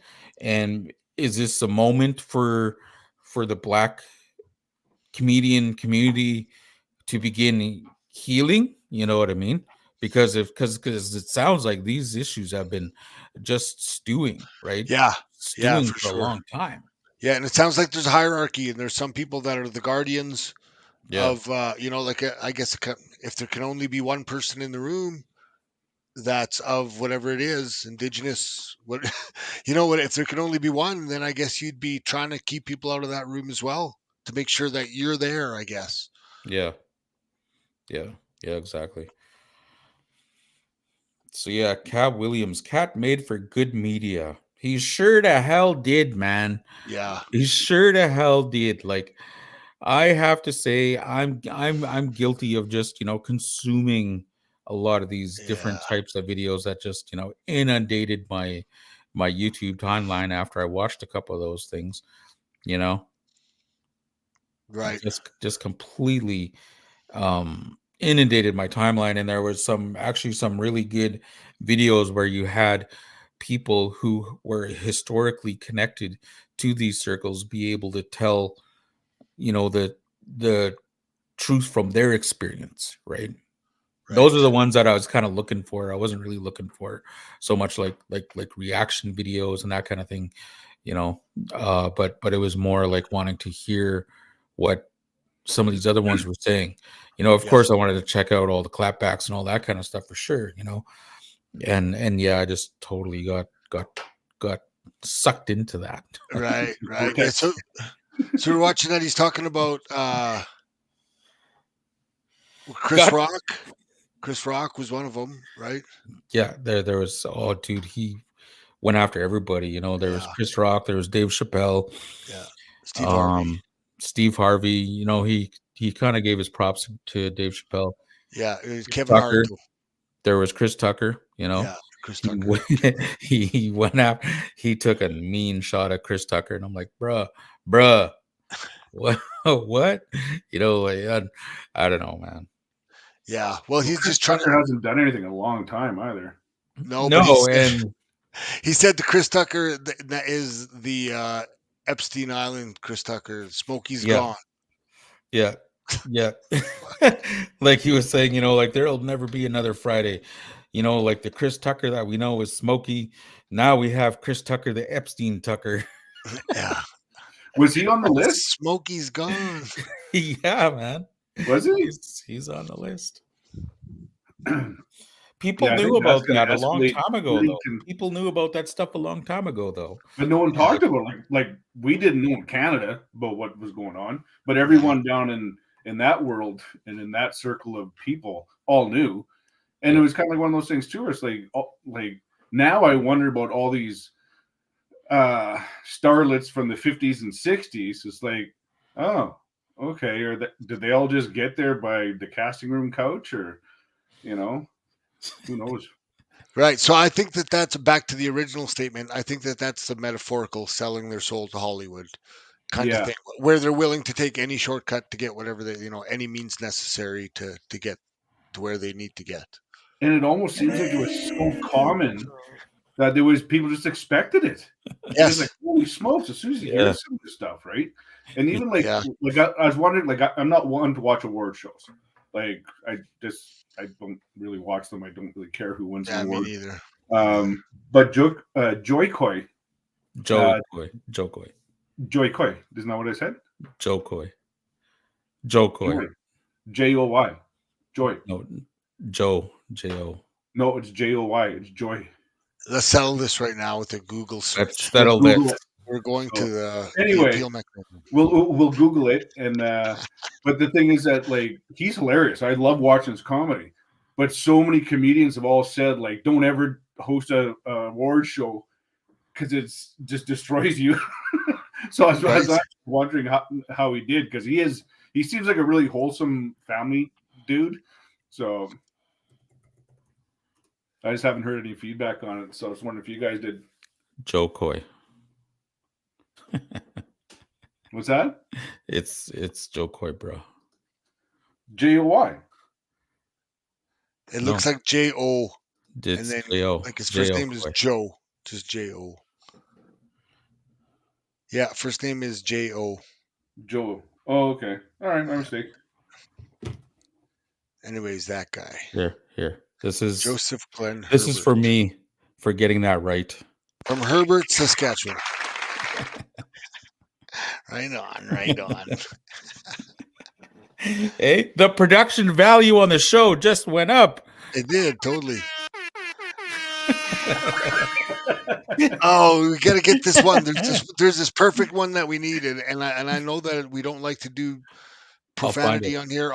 B: is this a moment for the Black comedian community to begin healing? You know what I mean? Because it sounds like these issues have been just stewing, right?
A: Yeah,
B: Stewing
A: for
B: for a
A: sure.
B: long time.
A: Yeah, and it sounds like there's a hierarchy, and there's some people that are the guardians
B: Yeah.
A: of, I guess if there can only be one person in the room that's of whatever it is, Indigenous, what what, if there can only be one, then I guess you'd be trying to keep people out of that room as well to make sure that you're there, I guess.
B: Yeah. Yeah. Yeah, exactly. So yeah, Katt Williams, Katt made for good media. He sure the hell did, man.
A: Yeah.
B: He sure the hell did. Like, I have to say, I'm guilty of just consuming a lot of these different
A: Yeah.
B: types of videos that just inundated my YouTube timeline after I watched a couple of those things.
A: Right.
B: Just completely inundated my timeline, and there was some really good videos where you had people who were historically connected to these circles be able to tell the truth from their experience, right? Those are the ones that I was kind of looking for. I wasn't really looking for so much like reaction videos and that kind of thing, but it was more like wanting to hear what some of these other ones were saying. Of
A: Yes.
B: course I wanted to check out all the clapbacks and all that kind of stuff for sure, and yeah, I just totally got sucked into that.
A: Right. Yeah, so we're watching that. He's talking about Chris Rock. Chris Rock was one of them, right?
B: Yeah, there was, oh dude, he went after everybody. There was Chris Rock, there was Dave Chappelle,
A: Steve Harvey.
B: Steve Harvey. He kind of gave his props to Dave Chappelle.
A: Yeah, it was Kevin Hart.
B: There was Chris Tucker.
A: Chris Tucker.
B: He went out. He took a mean shot at Chris Tucker, and I'm like, bruh, what? What? I don't know, man.
A: Yeah, well, he's
C: Chris
A: just trying
C: Tucker hasn't done anything in a long time either.
A: No, but he said the Chris Tucker that is the Epstein Island Chris Tucker. Smokey's gone.
B: Yeah. Like he was saying, like there'll never be another Friday. Like the Chris Tucker that we know is Smokey. Now we have Chris Tucker, the Epstein Tucker.
A: Yeah.
C: Was he on the list?
A: Smokey's gone.
B: Yeah, man.
C: Was he?
B: He's on the list. People knew about that a long time ago, though. People knew about that stuff a long time ago, though.
C: But no one talked about it. Like we didn't know in Canada about what was going on, but everyone down in that world and in that circle of people all knew. And it was kind of like one of those things too. It's like now I wonder about all these starlets from the 50s and 60s. It's like, oh, okay. Or did they all just get there by the casting room couch, or who knows?
A: Right. So I think that that's back to the original statement. I think that that's the metaphorical selling their soul to Hollywood kind of
C: Yeah.
A: thing, where they're willing to take any shortcut to get whatever they, any means necessary to get to where they need to get.
C: And it almost seems like it was so common that there was people just expected it. It's
A: Yes.
C: like, holy smokes, as soon as you hear some of this stuff, right? And even like
A: Yeah.
C: I was wondering, like I'm not one to watch award shows. Like I don't really watch them. I don't really care who wins the award.
A: Me neither.
C: But Joy Coy.
B: Joe Coy.
C: Joy Coy. Isn't that what I said?
B: Joe Coy.
C: Joy. Joy. Joy.
B: No, Joe. J-O.
C: No, it's Joy. It's Joy.
A: Let's settle this right now with a Google search.
B: Let's settle this.
A: We're going to the
C: anyway.
A: appeal mechanism.
C: We'll Google it, and but the thing is that like he's hilarious. I love watching his comedy, but so many comedians have all said like, don't ever host a award show because it's just destroys you. So I was wondering how he did, because he seems like a really wholesome family dude. So I just haven't heard any feedback on it. So I was wondering if you guys did.
B: Joe Coy.
C: What's that?
B: It's Joe Coy, bro.
C: Joy.
A: It looks like J-O.
B: It's
A: and then
B: J-O.
A: like his first name is Joe. Just J-O. Yeah, first name is J-O.
C: Joe. Oh, okay. All right, my mistake.
A: Anyways, that guy.
B: Here. This is
A: Joseph Glenn
B: This
A: Herbert.
B: is for me for getting that right.
A: From Herbert, Saskatchewan. Right on.
B: Hey, the production value on the show just went up.
A: It did, totally. Oh, we got to get this one. There's this perfect one that we needed, and I know that we don't like to do profanity on here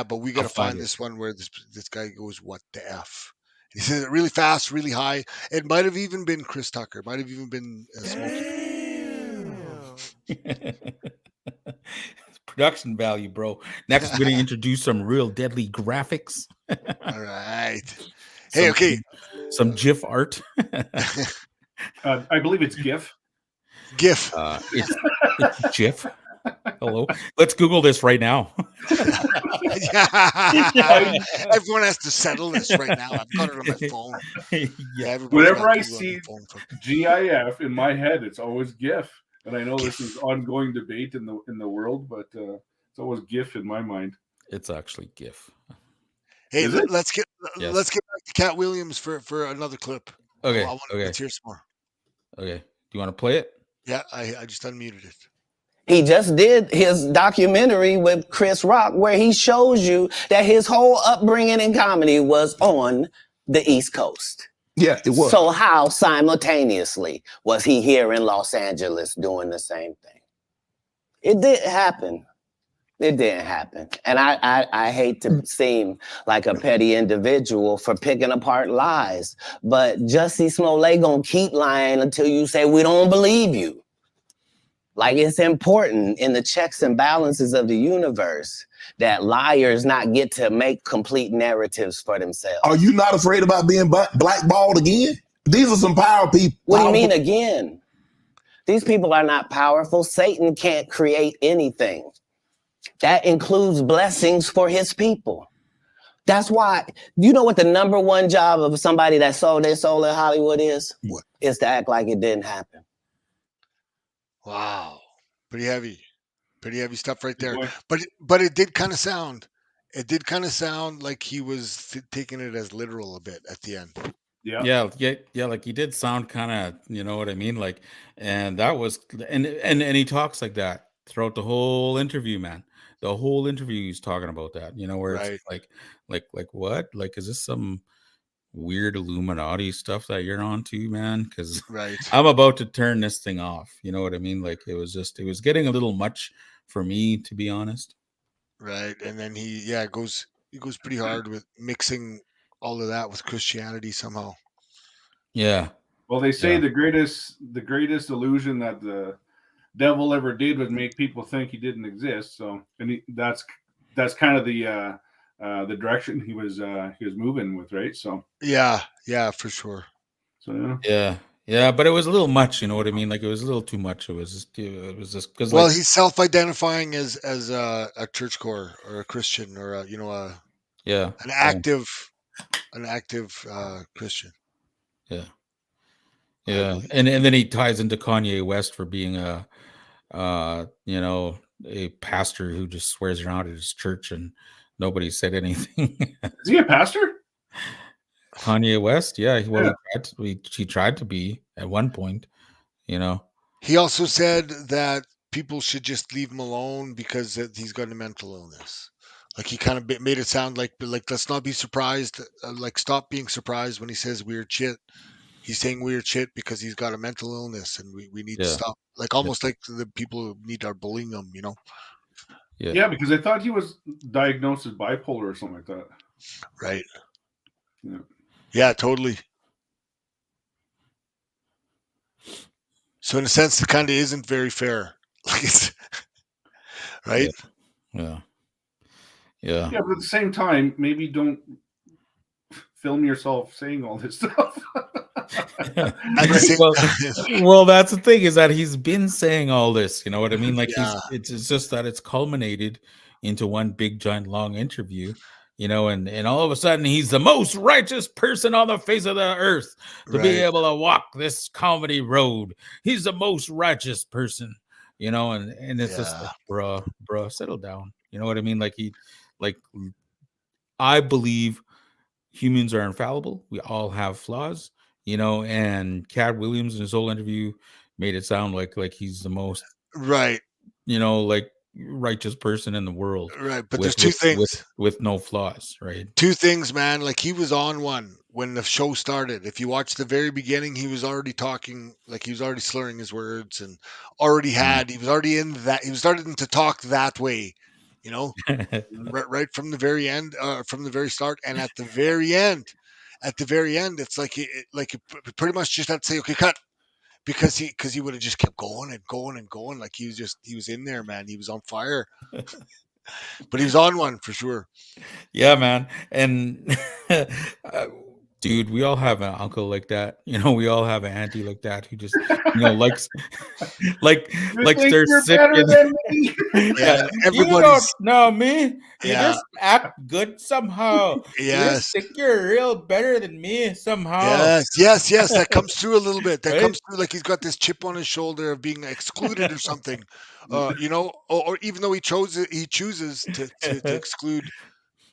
A: but we got to find this one where this guy goes, "What the F?" He says it really fast, really high. It might have even been Chris Tucker. Might have even been Smokey.
B: Production value, bro. Next, we're going to introduce some real deadly graphics.
A: All right. Hey, okay.
B: Some GIF art.
C: I believe it's GIF.
A: GIF.
B: It's GIF. Hello. Let's Google this right now.
A: Everyone has to settle this right now. I've got it on my phone.
B: Yeah.
C: Whenever I see GIF in my head, it's always GIF. And I know this is ongoing debate in the world, but it's always GIF in my mind.
B: It's actually GIF.
A: Hey, let's get back to Katt Williams for another clip.
B: Okay.
A: Let's hear some more.
B: Okay. Do you want to play it?
A: Yeah, I just unmuted it.
D: He just did his documentary with Chris Rock where he shows you that his whole upbringing in comedy was on the East Coast.
E: Yeah, it was.
D: So how simultaneously was he here in Los Angeles doing the same thing? It didn't happen. It didn't happen. And I hate to seem like a petty individual for picking apart lies, but Jussie Smollett gonna keep lying until you say we don't believe you. Like, it's important in the checks and balances of the universe that liars not get to make complete narratives for themselves.
E: Are you not afraid about being blackballed again? These are some power people.
D: What do you mean again? These people are not powerful. Satan can't create anything. That includes blessings for his people. That's why, you know what the number one job of somebody that sold their soul in Hollywood is?
E: What?
D: Is to act like it didn't happen.
A: Wow. Pretty heavy stuff right there. But it did kind of sound like he was taking it as literal a bit at the end.
B: Yeah. Like he did sound kind of, you know what I mean? Like, and that was, and he talks like that throughout the whole interview, man. The whole interview he's talking about that, you know, where it's like what? Like, is this some weird Illuminati stuff that you're on to, man? Because I'm about to turn this thing off. You know what I mean? Like, it was getting a little much for me, to be honest.
A: Right. And then he goes pretty hard with mixing all of that with Christianity somehow.
B: Yeah.
C: Well, they say the greatest illusion that the devil ever did was make people think he didn't exist. So, and that's kind of the the direction he was moving with, right? So
A: Yeah, for sure.
C: So
B: yeah, but it was a little much. You know what I mean? Like it was a little too much. It was just because
A: Well,
B: like
A: he's self-identifying as a churchgoer or a Christian or
B: yeah,
A: an active Christian.
B: yeah,
A: I
B: yeah,
A: believe.
B: and then he ties into Kanye West for being a a pastor who just swears around at his church and nobody said anything.
C: is he a pastor?
B: Kanye West, yeah,
C: Yeah.
B: he tried to be at one point, you know.
A: He also said that people should just leave him alone because he's got a mental illness. Like he kind of made it sound like let's not be surprised. Like stop being surprised when he says weird shit. He's saying weird shit because he's got a mental illness, and we need to
B: Yeah,
A: stop. Like almost like the people who need are bullying him.
C: Yeah, because I thought he was diagnosed as bipolar or something like that.
A: Right.
C: Yeah.
A: Yeah, totally. So in a sense, it kind of isn't very fair. Like it's right.
B: yeah.
C: Yeah, but at the same time, maybe don't film yourself saying all this stuff.
A: At the same time,
B: well, that's the thing is that he's been saying all this. You know what I mean? Like
A: yeah,
B: it's just that it's culminated into one big giant long interview. You know, and all of a sudden he's the most righteous person on the face of the earth to be
A: right.
B: able to walk this comedy road. He's the most righteous person. You know, and it's just
A: Yeah,
B: like, bruh, settle down. You know what I mean? Like I believe humans are infallible. We all have flaws, you know, and Katt Williams in his whole interview made it sound like he's the most,
A: right,
B: you know, like righteous person in the world
A: right. But there's
B: with
A: two things.
B: no flaws, right?
A: Two things, man. Like he was on one when the show started. If you watch the very beginning, he was already talking, like he was already slurring his words and he was already in that. He was starting to talk that way, you know, right from the very end, from the very start, and at the very end. At the very end, it's like it pretty much just had to say, "Okay, cut," because he would have just kept going and going and going. Like he was in there, man. He was on fire, but he was on one for sure.
B: Yeah, man. And dude, we all have an uncle like that. You know, we all have an auntie like that who just, you know, likes likes
C: think
B: their
C: you're
B: sick
C: better
B: and
C: than me?
A: Yeah,
B: you don't
A: everybody's
B: know me. You
A: yeah,
B: just act good somehow. You just
A: yes.
B: think you're real better than me somehow.
A: Yes. That comes through a little bit. That
B: Right?
A: comes through like he's got this chip on his shoulder of being excluded or something. Or even though he chooses to exclude,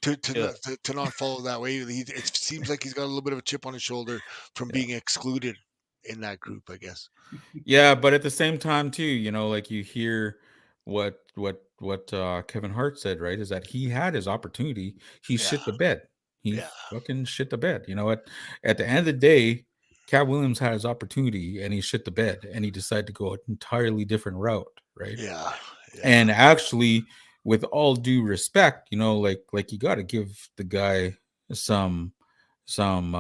B: Yeah.
A: to not follow that way. It seems like he's got a little bit of a chip on his shoulder from being excluded in that group, I guess.
B: Yeah, but at the same time too, you know, like you hear what Kevin Hart said, right? Is that he had his opportunity. He
A: Yeah,
B: shit the bed. He
A: yeah,
B: fucking shit the bed. You know what? At the end of the day, Katt Williams had his opportunity and he shit the bed and he decided to go an entirely different route, right?
A: yeah,
B: And actually, with all due respect, you know, like you got to give the guy some some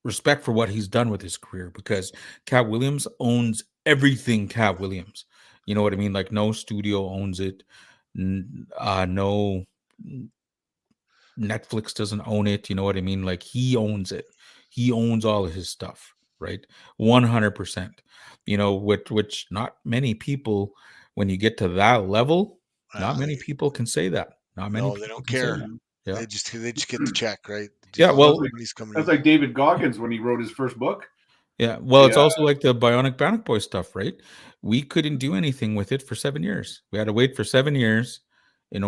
B: respect for what he's done with his career because Katt Williams owns everything Katt Williams. You know what I mean? Like no studio owns it. No Netflix doesn't own it. You know what I mean? Like he owns it. He owns all of his stuff, right? 100%. You know, which not many people, when you get to that level, not
A: yeah.
B: many people can say that. Not many
A: No, they
B: people
A: don't
B: can say
A: care.
B: that. Yeah.
A: They just get the check, right?
B: Yeah.
A: All the
B: Well,
A: money's coming
C: That's
A: in.
C: like David Goggins when he wrote his first book.
B: yeah, well, it's
C: Yeah.
B: also like the Bionic Panic Boy stuff, right? We couldn't do anything with it for 7 years. We had to wait for 7 years in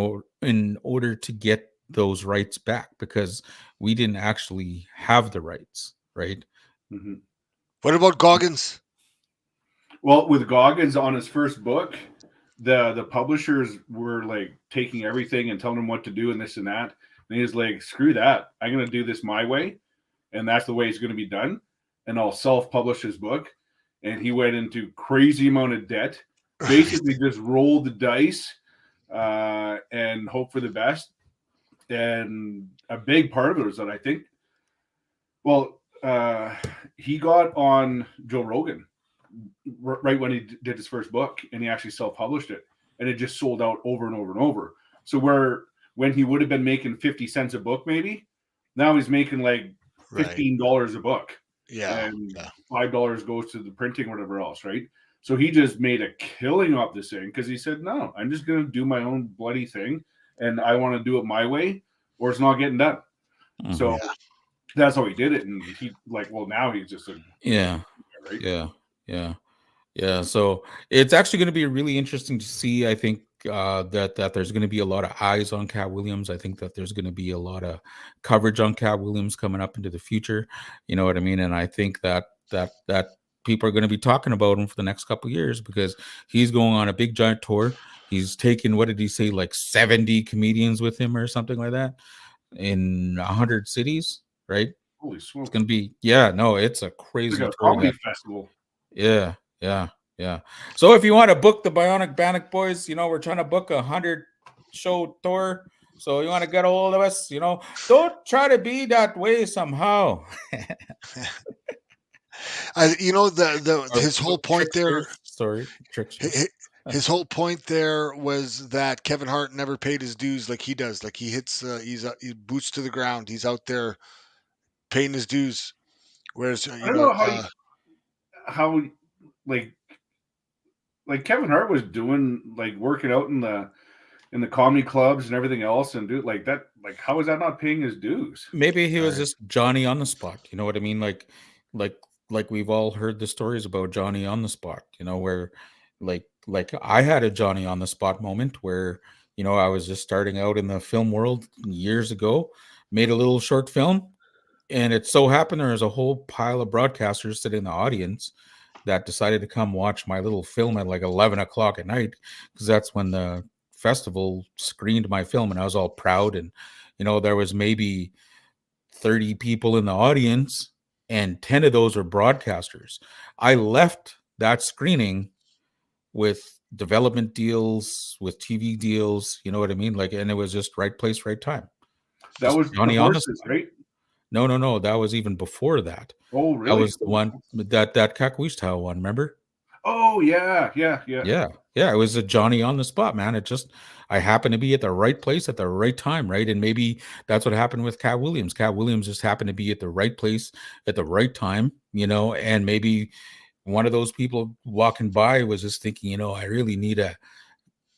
B: order to get those rights back because we didn't actually have the rights, right?
C: Mm-hmm.
A: What about Goggins?
C: Well, with Goggins on his first book, the publishers were like taking everything and telling him what to do and this and that. And he was like, "Screw that! I'm going to do this my way, and that's the way it's going to be done. And I'll self-publish his book." And he went into crazy amount of debt. Basically, just rolled the dice and hope for the best. And a big part of it was that I think, well, he got on Joe Rogan right when he did his first book, and he actually self-published it, and it just sold out over and over and over. So where when he would have been making 50 cents a book, maybe now he's making like $15 a book.
A: Yeah.
C: And $5 goes to the printing or whatever else, right? So he just made a killing off this thing because he said, no, I'm just going to do my own bloody thing and I want to do it my way or it's not getting done.
B: Mm-hmm.
C: So that's how he did it. And he now he's just a
B: right? Yeah. So it's actually going to be really interesting to see. I think that there's going to be a lot of eyes on Katt Williams. I think that there's going to be a lot of coverage on Katt Williams coming up into the future. You know what I mean? And I think that people are going to be talking about him for the next couple of years because he's going on a big giant tour. He's taken, what did he say, like 70 comedians with him or something like that in 100 cities, right?
C: Holy smokes.
B: It's going to be, it's a crazy
C: like a comedy festival.
B: Yeah. So if you want to book the Bionic Bannock Boys, we're trying to book 100 show tour. So you want to get a hold of us, don't try to be that way somehow.
A: His whole point there.
B: Sorry, Tricksters.
A: His whole point there was that Kevin Hart never paid his dues like he does. Like he hits, he's boots to the ground. He's out there paying his dues. Whereas
C: I don't know how like Kevin Hart was doing like working out in the comedy clubs and everything else and do like that. Like how is that not paying his dues?
B: Maybe he was just Johnny on the spot. You know what I mean? Like we've all heard the stories about Johnny on the spot, where like I had a Johnny on the spot moment where, I was just starting out in the film world years ago, made a little short film. And it so happened there was a whole pile of broadcasters sitting in the audience that decided to come watch my little film at like 11 o'clock at night, because that's when the festival screened my film. And I was all proud. And, there was maybe 30 people in the audience and 10 of those were broadcasters. I left that screening with development deals, with TV deals, you know what I mean? Like, and it was just right place, right time.
C: That was Johnny on the right?
B: No. That was even before that.
C: Oh, really?
B: That was the one that Kakwishtal one, remember?
C: Oh, yeah.
B: It was a Johnny on the spot, man. I happened to be at the right place at the right time, right? And maybe that's what happened with Katt Williams. Katt Williams just happened to be at the right place at the right time, and maybe one of those people walking by was just thinking, I really need a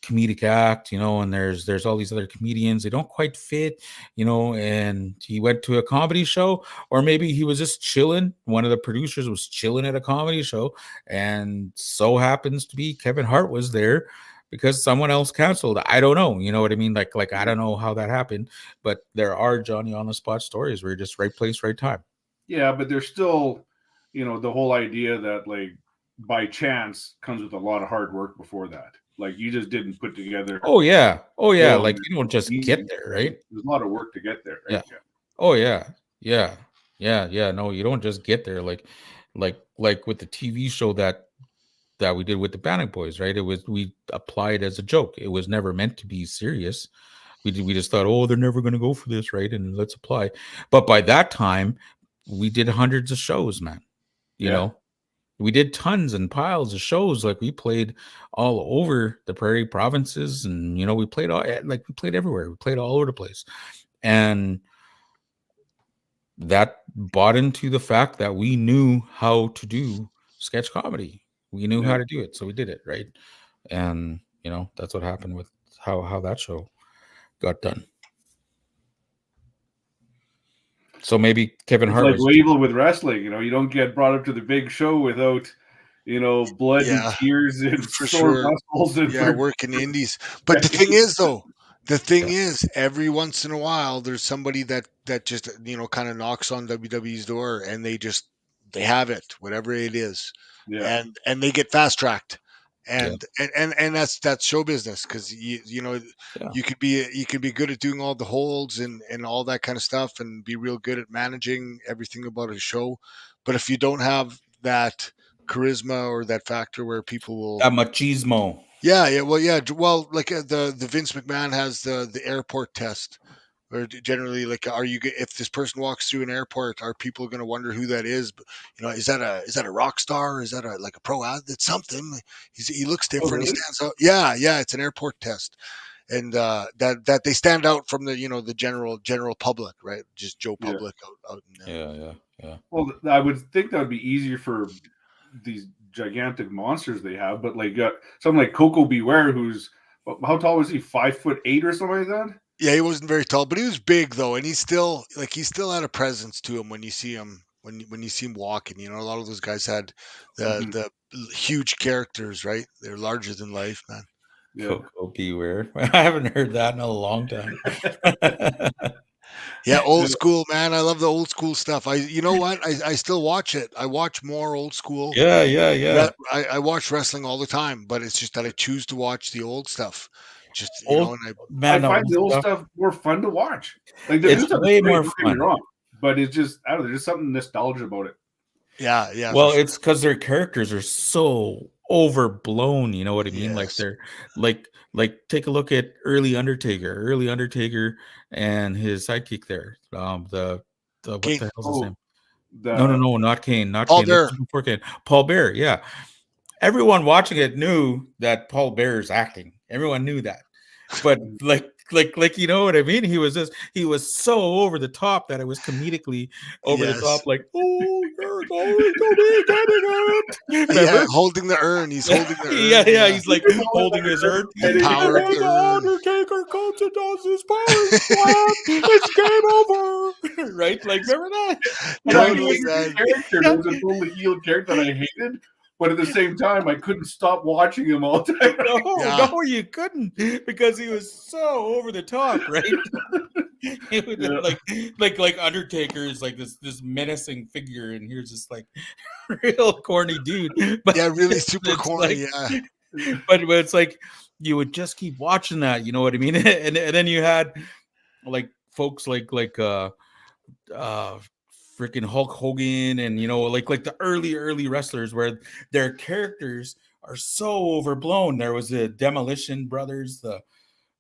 B: comedic act, and there's all these other comedians, they don't quite fit, and he went to a comedy show, or maybe he was just chilling. One of the producers was chilling at a comedy show, and so happens to be Kevin Hart was there because someone else canceled. I don't know, you know what I mean? Like I don't know how that happened, but there are Johnny on the spot stories where you're just right place, right time.
C: Yeah, but there's still, the whole idea that like by chance comes with a lot of hard work before that. Like you just didn't put together.
B: Oh yeah. Like you don't just get there, right?
C: There's a lot of work to get there. Right?
B: Yeah. Oh yeah. No, you don't just get there. Like with the TV show that we did with the Bannock Boys, right? We applied as a joke. It was never meant to be serious. We just thought, oh, they're never going to go for this, right? And let's apply. But by that time, we did hundreds of shows, man. You know. We did tons and piles of shows. Like we played all over the prairie provinces, and we played everywhere. We played all over the place, and that bought into the fact that we knew how to do sketch comedy. We knew how to do it, so we did it, right? And that's what happened with how that show got done. So maybe Kevin Hart
C: was like labeled with wrestling. You don't get brought up to the big show without, blood and tears and sore muscles and
A: working indies. But the thing is, though, every once in a while, there's somebody that just kind of knocks on WWE's door, and they have it, whatever it is, and they get fast tracked. And that's show business, because you could be good at doing all the holds and all that kind of stuff, and be real good at managing everything about a show. But if you don't have that charisma or that factor where people will
B: that machismo,
A: well, like the Vince McMahon has the airport test. Or generally, like, if this person walks through an airport, are people going to wonder who that is? But, is that a rock star? Is that a pro ad? It's something. He looks different.
C: Oh, really?
A: He stands out. Yeah. It's an airport test, and that they stand out from the the general public, right? Just Joe
C: Yeah.
A: public out in,
B: Yeah.
C: Well, I would think that would be easier for these gigantic monsters they have, but like something like Coco Beware, who's how tall was he? 5'8" or something like that.
A: Yeah, he wasn't very tall, but he was big though, and he still had a presence to him when you see him when you see him walking. A lot of those guys had the huge characters, right? They're larger than life, man.
C: Yeah.
B: Coco Beware. I haven't heard that in a long time.
A: Yeah, old school, man. I love the old school stuff. You know what? I still watch it. I watch more old school.
B: Yeah.
A: I watch wrestling all the time, but it's just that I choose to watch the old stuff. Just
B: Old-
A: and
C: I find the old stuff more fun to watch. Like the
B: It's
C: new stuff
B: way
C: is great,
B: more
C: don't get me
B: fun.
C: wrong, but it's just I don't know. There's something nostalgia about it.
A: yeah.
B: Well,
A: for sure.
B: it's because their characters are so overblown. You know what I mean? Like
A: Yes.
B: they're like take a look at early Undertaker, and his sidekick there. The what
A: Kane.
B: the hell's his name?
C: The,
B: No, not Kane. Not
A: Paul
B: Kane.
A: Bearer.
B: This was before Kane. Paul Bearer. Yeah. Everyone watching it knew that Paul Bearer's acting. Everyone knew that, but like you know what I mean? He was so over the top that it was comedically over the
A: Yes.
B: top. Like, oh, you're going to be getting it.
A: Yeah,
B: Remember?
A: holding the urn. He's holding the urn.
B: Yeah. He's like holding his urn.
A: The power of
B: When
A: the
B: the
A: urn.
B: Undertaker comes and does his power slam, it's game over. Right? Like, remember that?
A: Totally,
C: It
A: man.
C: was a totally healed character that I hated, but at the same time, I couldn't stop watching him all the time.
B: No, you couldn't, because he was so over the top, right? It would like Undertaker is like this menacing figure, and here's this like real corny dude. But
A: Yeah, really super
B: it's
A: corny.
B: like-
A: Yeah.
B: but it's like you would just keep watching that, you know what I mean? And then you had like folks like freaking Hulk Hogan, and like the early wrestlers where their characters are so overblown. There was the Demolition Brothers, the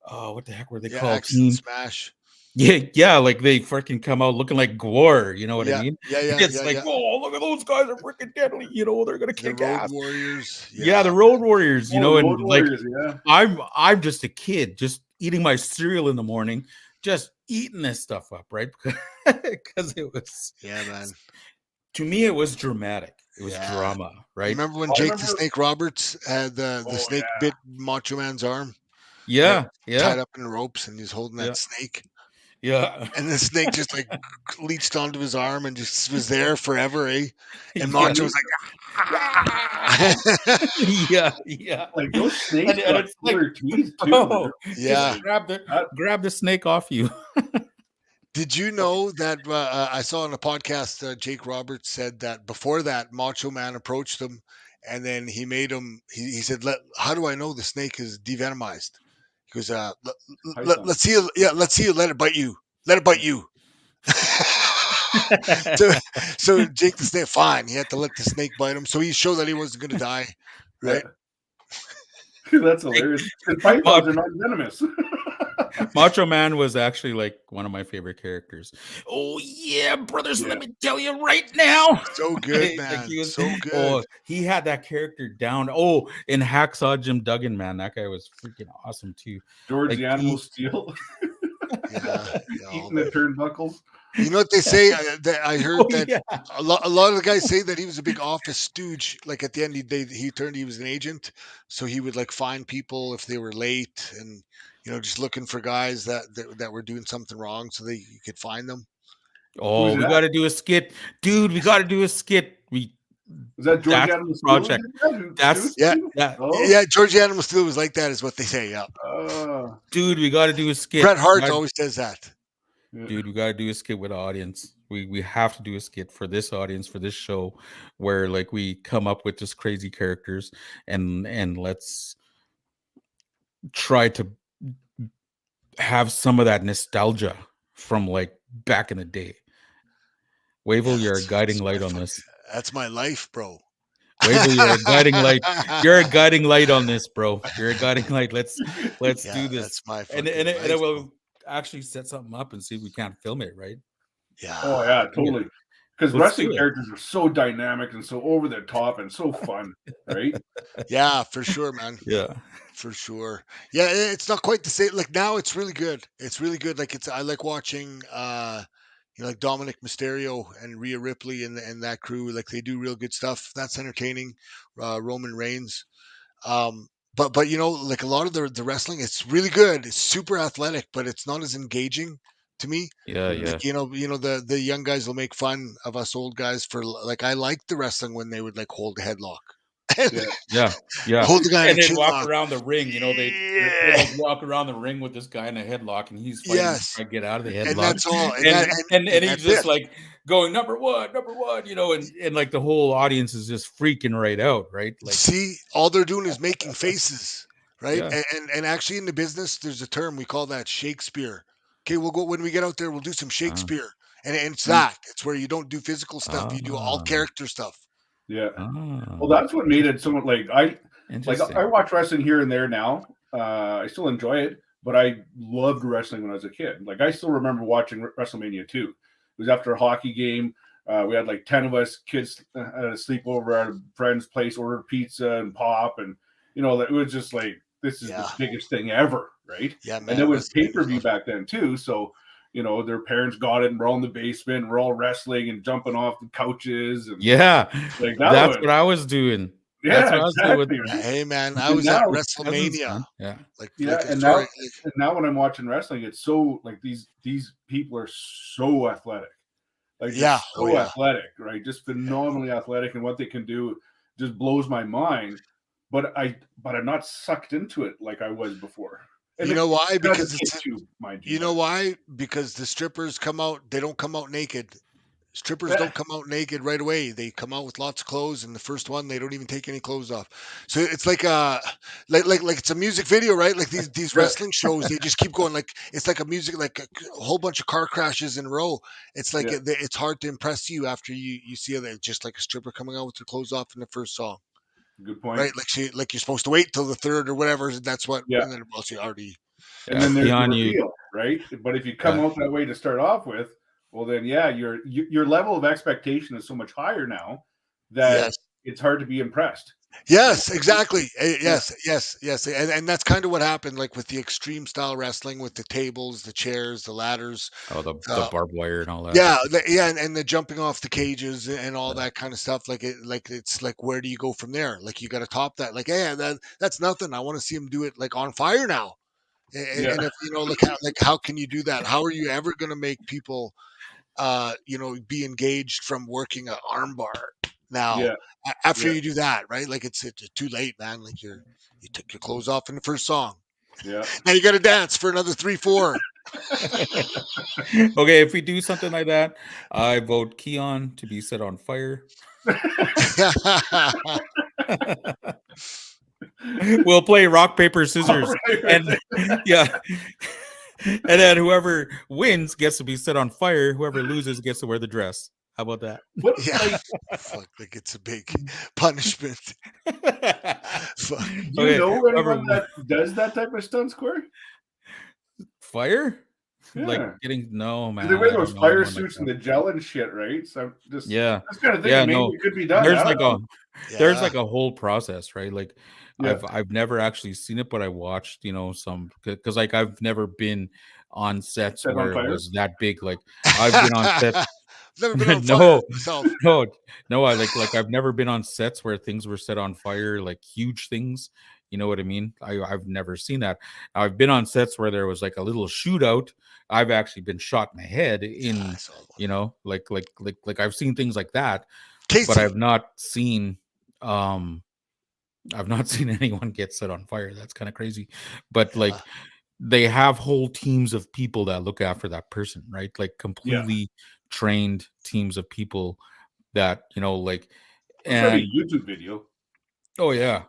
B: what the heck were they called?
A: Axe and Smash.
B: Yeah, like they freaking come out looking like Gore, you know what I mean?
A: Yeah.
B: It's like, oh, look at those guys are freaking deadly, they're gonna
A: The
B: kick
A: Road
B: ass.
A: Warriors.
B: Yeah, the Road Warriors,
C: Oh,
B: and
C: Road
B: like
C: Warriors, yeah.
B: I'm just a kid, just eating my cereal in the morning, just eating this stuff up, right? Because it was,
A: Yeah, man.
B: to me, it was dramatic. It was
A: Yeah.
B: drama, right?
A: Remember when
C: I
A: Jake the
C: remember-
A: Snake Roberts had the snake bit Macho Man's arm?
B: Yeah,
A: Tied up in the ropes, and he was holding that
B: Yeah.
A: snake.
B: yeah.
A: And the snake just like leached onto his arm and just was there forever, eh? And
B: Yeah.
A: Macho was like,
B: yeah.
C: Like those snakes
B: And
C: got
B: it's like,
C: killer teeth too.
B: oh,
A: yeah.
B: just grab the snake off you.
A: Did you know that I saw on a podcast, Jake Roberts said that before that, Macho Man approached him, and then he made him. He said, "How do I know the snake is devenomized?" He goes, "Let's see you. Yeah, let's see you. Let it bite you. Let it bite you." so Jake the Snake, fine. He had to let the snake bite him, so he showed that he wasn't going to die, right?
C: That's hilarious. And pythons are not venomous.
B: Macho Man was actually like one of my favorite characters. Oh yeah, brothers, let me tell you right now.
A: So good,
B: Like,
A: man.
B: he was
A: So good.
B: Oh, he had that character down. Oh, in Hacksaw Jim Duggan, man, that guy was freaking awesome too.
C: George
B: Like,
C: the Animal Steel
A: Yeah.
C: eating the turnbuckles.
A: You know what they say? I heard that
B: yeah.
A: a lot of the guys say that he was a big office stooge. Like at the end, he was an agent, so he would like find people if they were late, and just looking for guys that were doing something wrong, so you could find them.
B: Oh, we got to do a skit, dude. We got to do a skit.
C: Is that George
B: That's
C: Adams
B: the project. That's
A: Yeah.
C: Oh.
A: Yeah, George Animal Steel was like that, is what they say. Yeah,
B: dude. We got to do a skit.
A: Bret Hart always says that.
B: Dude, we got to do a skit with the audience. We have to do a skit for this audience, for this show, where like we come up with just crazy characters, and let's try to have some of that nostalgia from like back in the day. Wavell, you're a guiding light on this.
A: That's my life, bro.
B: Wavell, you're a guiding light. You're a guiding light on this, bro. You're a guiding light. Let's do this.
A: That's my
B: And
A: fucking
B: I
A: life,
B: will
A: bro.
B: actually set something up and see if we can't film it, right?
A: Yeah.
C: Oh yeah, totally. because
B: Let's
C: wrestling
B: do it.
C: characters are so dynamic and so over the top and so fun, right?
A: Yeah, for sure, man.
B: Yeah.
A: For sure. Yeah, it's not quite the same. Like now, it's really good. It's really good. Like I like watching, like Dominic Mysterio and Rhea Ripley and that crew. Like they do real good stuff. That's entertaining. Roman Reigns. But like a lot of the wrestling, it's really good. It's super athletic, but it's not as engaging to me.
B: Yeah. Yeah.
A: Like the young guys will make fun of us old guys for like I liked the wrestling when they would like hold a headlock.
B: Yeah. Yeah.
A: Hold the guy in
B: And
A: a
B: then
A: chin
B: walk
A: lock.
B: around the ring. You know, they like walk around the ring with this guy in a headlock, and he's fighting
A: Yes.
B: to try to get out of the
A: And
B: headlock.
A: that's all.
B: And
A: And
B: he's
A: that's
B: just
A: it.
B: like going number one, you know, and like the whole audience is just freaking right out, right? Like,
A: See, all they're doing is making faces, right?
B: yeah.
A: And actually in the business, there's a term we call that Shakespeare. Okay, we'll go when we get out there, we'll do some Shakespeare. And it's that. It's where you don't do physical stuff, you do all character stuff.
C: Yeah.
B: Ah,
C: Well, that's what made it so like I
B: interesting.
C: watch wrestling here and there now. I still enjoy it, but I loved wrestling when I was a kid. Like I still remember watching WrestleMania 2. It was after a hockey game. We had like 10 of us kids at a sleepover at a friend's place, ordered pizza and pop, and it was just like this is the biggest thing ever, right?
A: Yeah, man.
C: And it was pay-per-view back then too, so their parents got it, and we're all in the basement, and we're all wrestling and jumping off the couches, and
B: Yeah,
C: like
B: that's what I was doing.
C: Yeah,
B: that's what
C: exactly.
B: I was doing.
A: Hey, man, I
C: And
A: was at
C: now-
A: WrestleMania.
B: Yeah.
C: And now when I'm watching wrestling, it's so like these people are so athletic, like just so athletic, right? Just phenomenally athletic, and what they can do just blows my mind. But I'm not sucked into it like I was before. And
A: You know why? Because
C: it's too, mind
A: you know why? Because the strippers come out, they don't come out naked. Strippers don't come out naked right away. They come out with lots of clothes, and the first one they don't even take any clothes off. So it's like like it's a music video, right? Like these wrestling shows, they just keep going. Like it's like a music, like a whole bunch of car crashes in a row. It's like it's hard to impress you after you see it. Just like a stripper coming out with her clothes off in the first song.
C: Good point.
A: Right? Like you're supposed to wait till the third or whatever. That's what.
C: Yeah.
A: And then she already.
C: And then there's the reveal, right? But if you come out that way to start off with, well, then your level of expectation is so much higher now that it's hard to be impressed.
A: Yes, exactly. Yes. And that's kind of what happened, like with the extreme style wrestling, with the tables, the chairs, the ladders.
B: Oh, the barbed wire and all that.
A: Yeah, and the jumping off the cages and all that kind of stuff. It's like, where do you go from there? Like you got to top that. Like, that's nothing. I want to see him do it like on fire now. And if how can you do that? How are you ever going to make people be engaged from working an armbar now after you do that, right? Like it's too late, man. Like you took your clothes off in the first song.
C: Yeah.
A: Now you got to dance for another 3-4.
B: Okay, if we do something like that, I vote Keon to be set on fire. We'll play rock, paper, scissors. And and then whoever wins gets to be set on fire. Whoever loses gets to wear the dress. How about that?
A: Fuck, like it's a big punishment.
C: Do you know anyone that does that type of stunt, Corey?
B: Fire?
C: Yeah.
B: Like getting man.
C: They wear those fire suits and the gel and shit, right? So just this kind of thing maybe it could be done.
B: There's like a whole process, right? Like I've never actually seen it, but I watched some, because like I've never been on sets where it was that big. Like I've been on sets.
A: Never been on fire myself.
B: No. I like I've never been on sets where things were set on fire, like huge things. You know what I mean? I've never seen that. I've been on sets where there was like a little shootout. I've actually been shot in the head like I've seen things like that, but I've not seen anyone get set on fire. That's kind of crazy. But like they have whole teams of people that look after that person, right? Like completely trained teams of people that like. And
C: a YouTube video.
B: Oh yeah.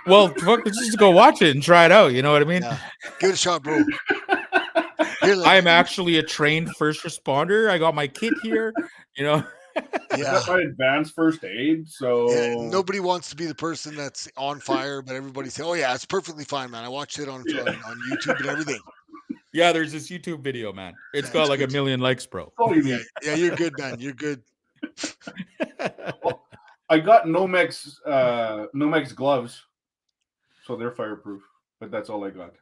B: Well, let's just go watch it and try it out. You know what I mean?
A: Yeah. Give it a shot, bro.
B: I am actually a trained first responder. I got my kit here.
C: I got my advanced first aid. So
A: nobody wants to be the person that's on fire, but everybody say, "Oh yeah, it's perfectly fine, man. I watched it on YouTube and everything."
B: Yeah, there's this YouTube video, man. It's got like 1 million likes, bro.
C: Oh,
A: yeah, you're good, man. You're good.
C: Well, I got Nomex gloves, so they're fireproof. But that's all I got.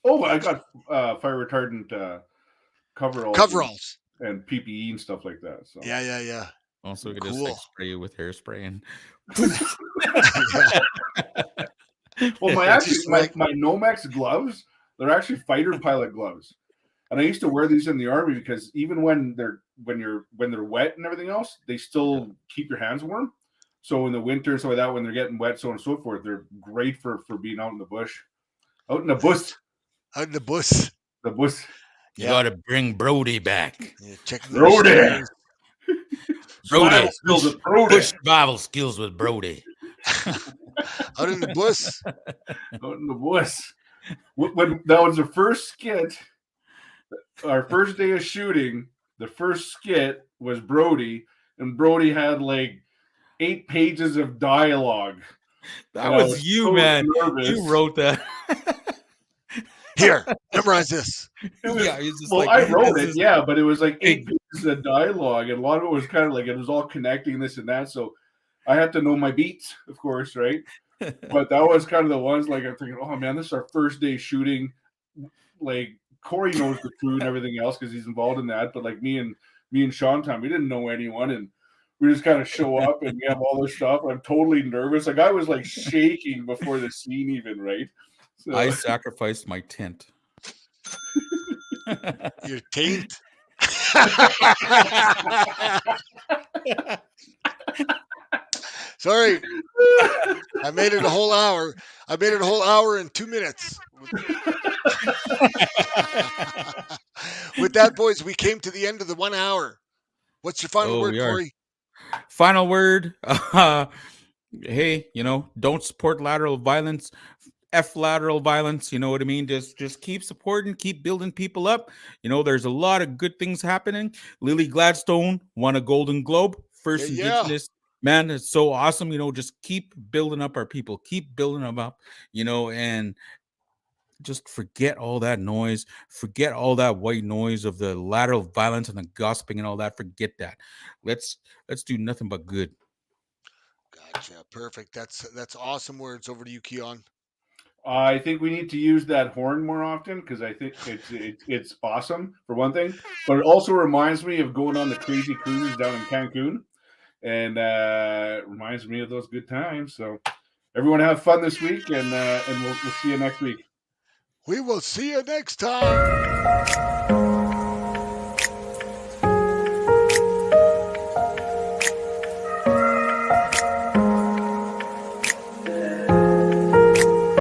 C: Oh, I got fire retardant coveralls and PPE and stuff like that. So
A: Yeah.
B: Also, we could
A: Cool.
B: just like spray you with hairspray and.
C: Well, my Nomex gloves, they're actually fighter pilot gloves, and I used to wear these in the army because even when they're wet and everything else, they still keep your hands warm. So in the winter and stuff like that, when they're getting wet, so on and so forth, they're great for being out in the bush, out in the bush.
A: Out in the bush.
C: The bush.
B: You got to bring Brody back.
A: Yeah, check
C: Brody.
B: Brody.
C: Brody.
B: Push survival skills with Brody.
A: Out in the bush.
C: Out in the bush. When that was the first skit, our first day of shooting, the first skit was Brody, and Brody had like 8 pages of dialogue.
B: That was you, so man. Nervous. You wrote that.
A: Here, memorize this.
C: I wrote it, yeah, but it was like 8 pages of dialogue, and a lot of it was kind of like it was all connecting this and that. So I had to know my beats, of course, right? But that was kind of the ones like I'm thinking, oh man, this is our first day shooting. Like Corey knows the crew and everything else because he's involved in that, but like me and Sean Tom, we didn't know anyone, and we just kind of show up and we have all this stuff. I'm totally nervous. Like I was like shaking before the scene, even, right? So.
B: I sacrificed my tent.
A: Your tent? Sorry. I made it a whole hour. I made it a whole hour and 2 minutes. With that, boys, we came to the end of the 1 hour. What's your final word, Corey?
B: Final word. Hey, don't support lateral violence. F lateral violence, you know what I mean? Just keep supporting, keep building people up. There's a lot of good things happening. Lily Gladstone won a Golden Globe. First Indigenous. Man, it's so awesome. Just keep building up our people. Keep building them up, and just forget all that noise. Forget all that white noise of the lateral violence and the gossiping and all that. Forget that. Let's do nothing but good.
A: Gotcha. Perfect. That's awesome words. Over to you, Keon.
C: I think we need to use that horn more often because I think it's awesome for one thing, but it also reminds me of going on the crazy cruises down in Cancun, and reminds me of those good times. So everyone have fun this week, and we'll see you next week.
A: We will see you next time.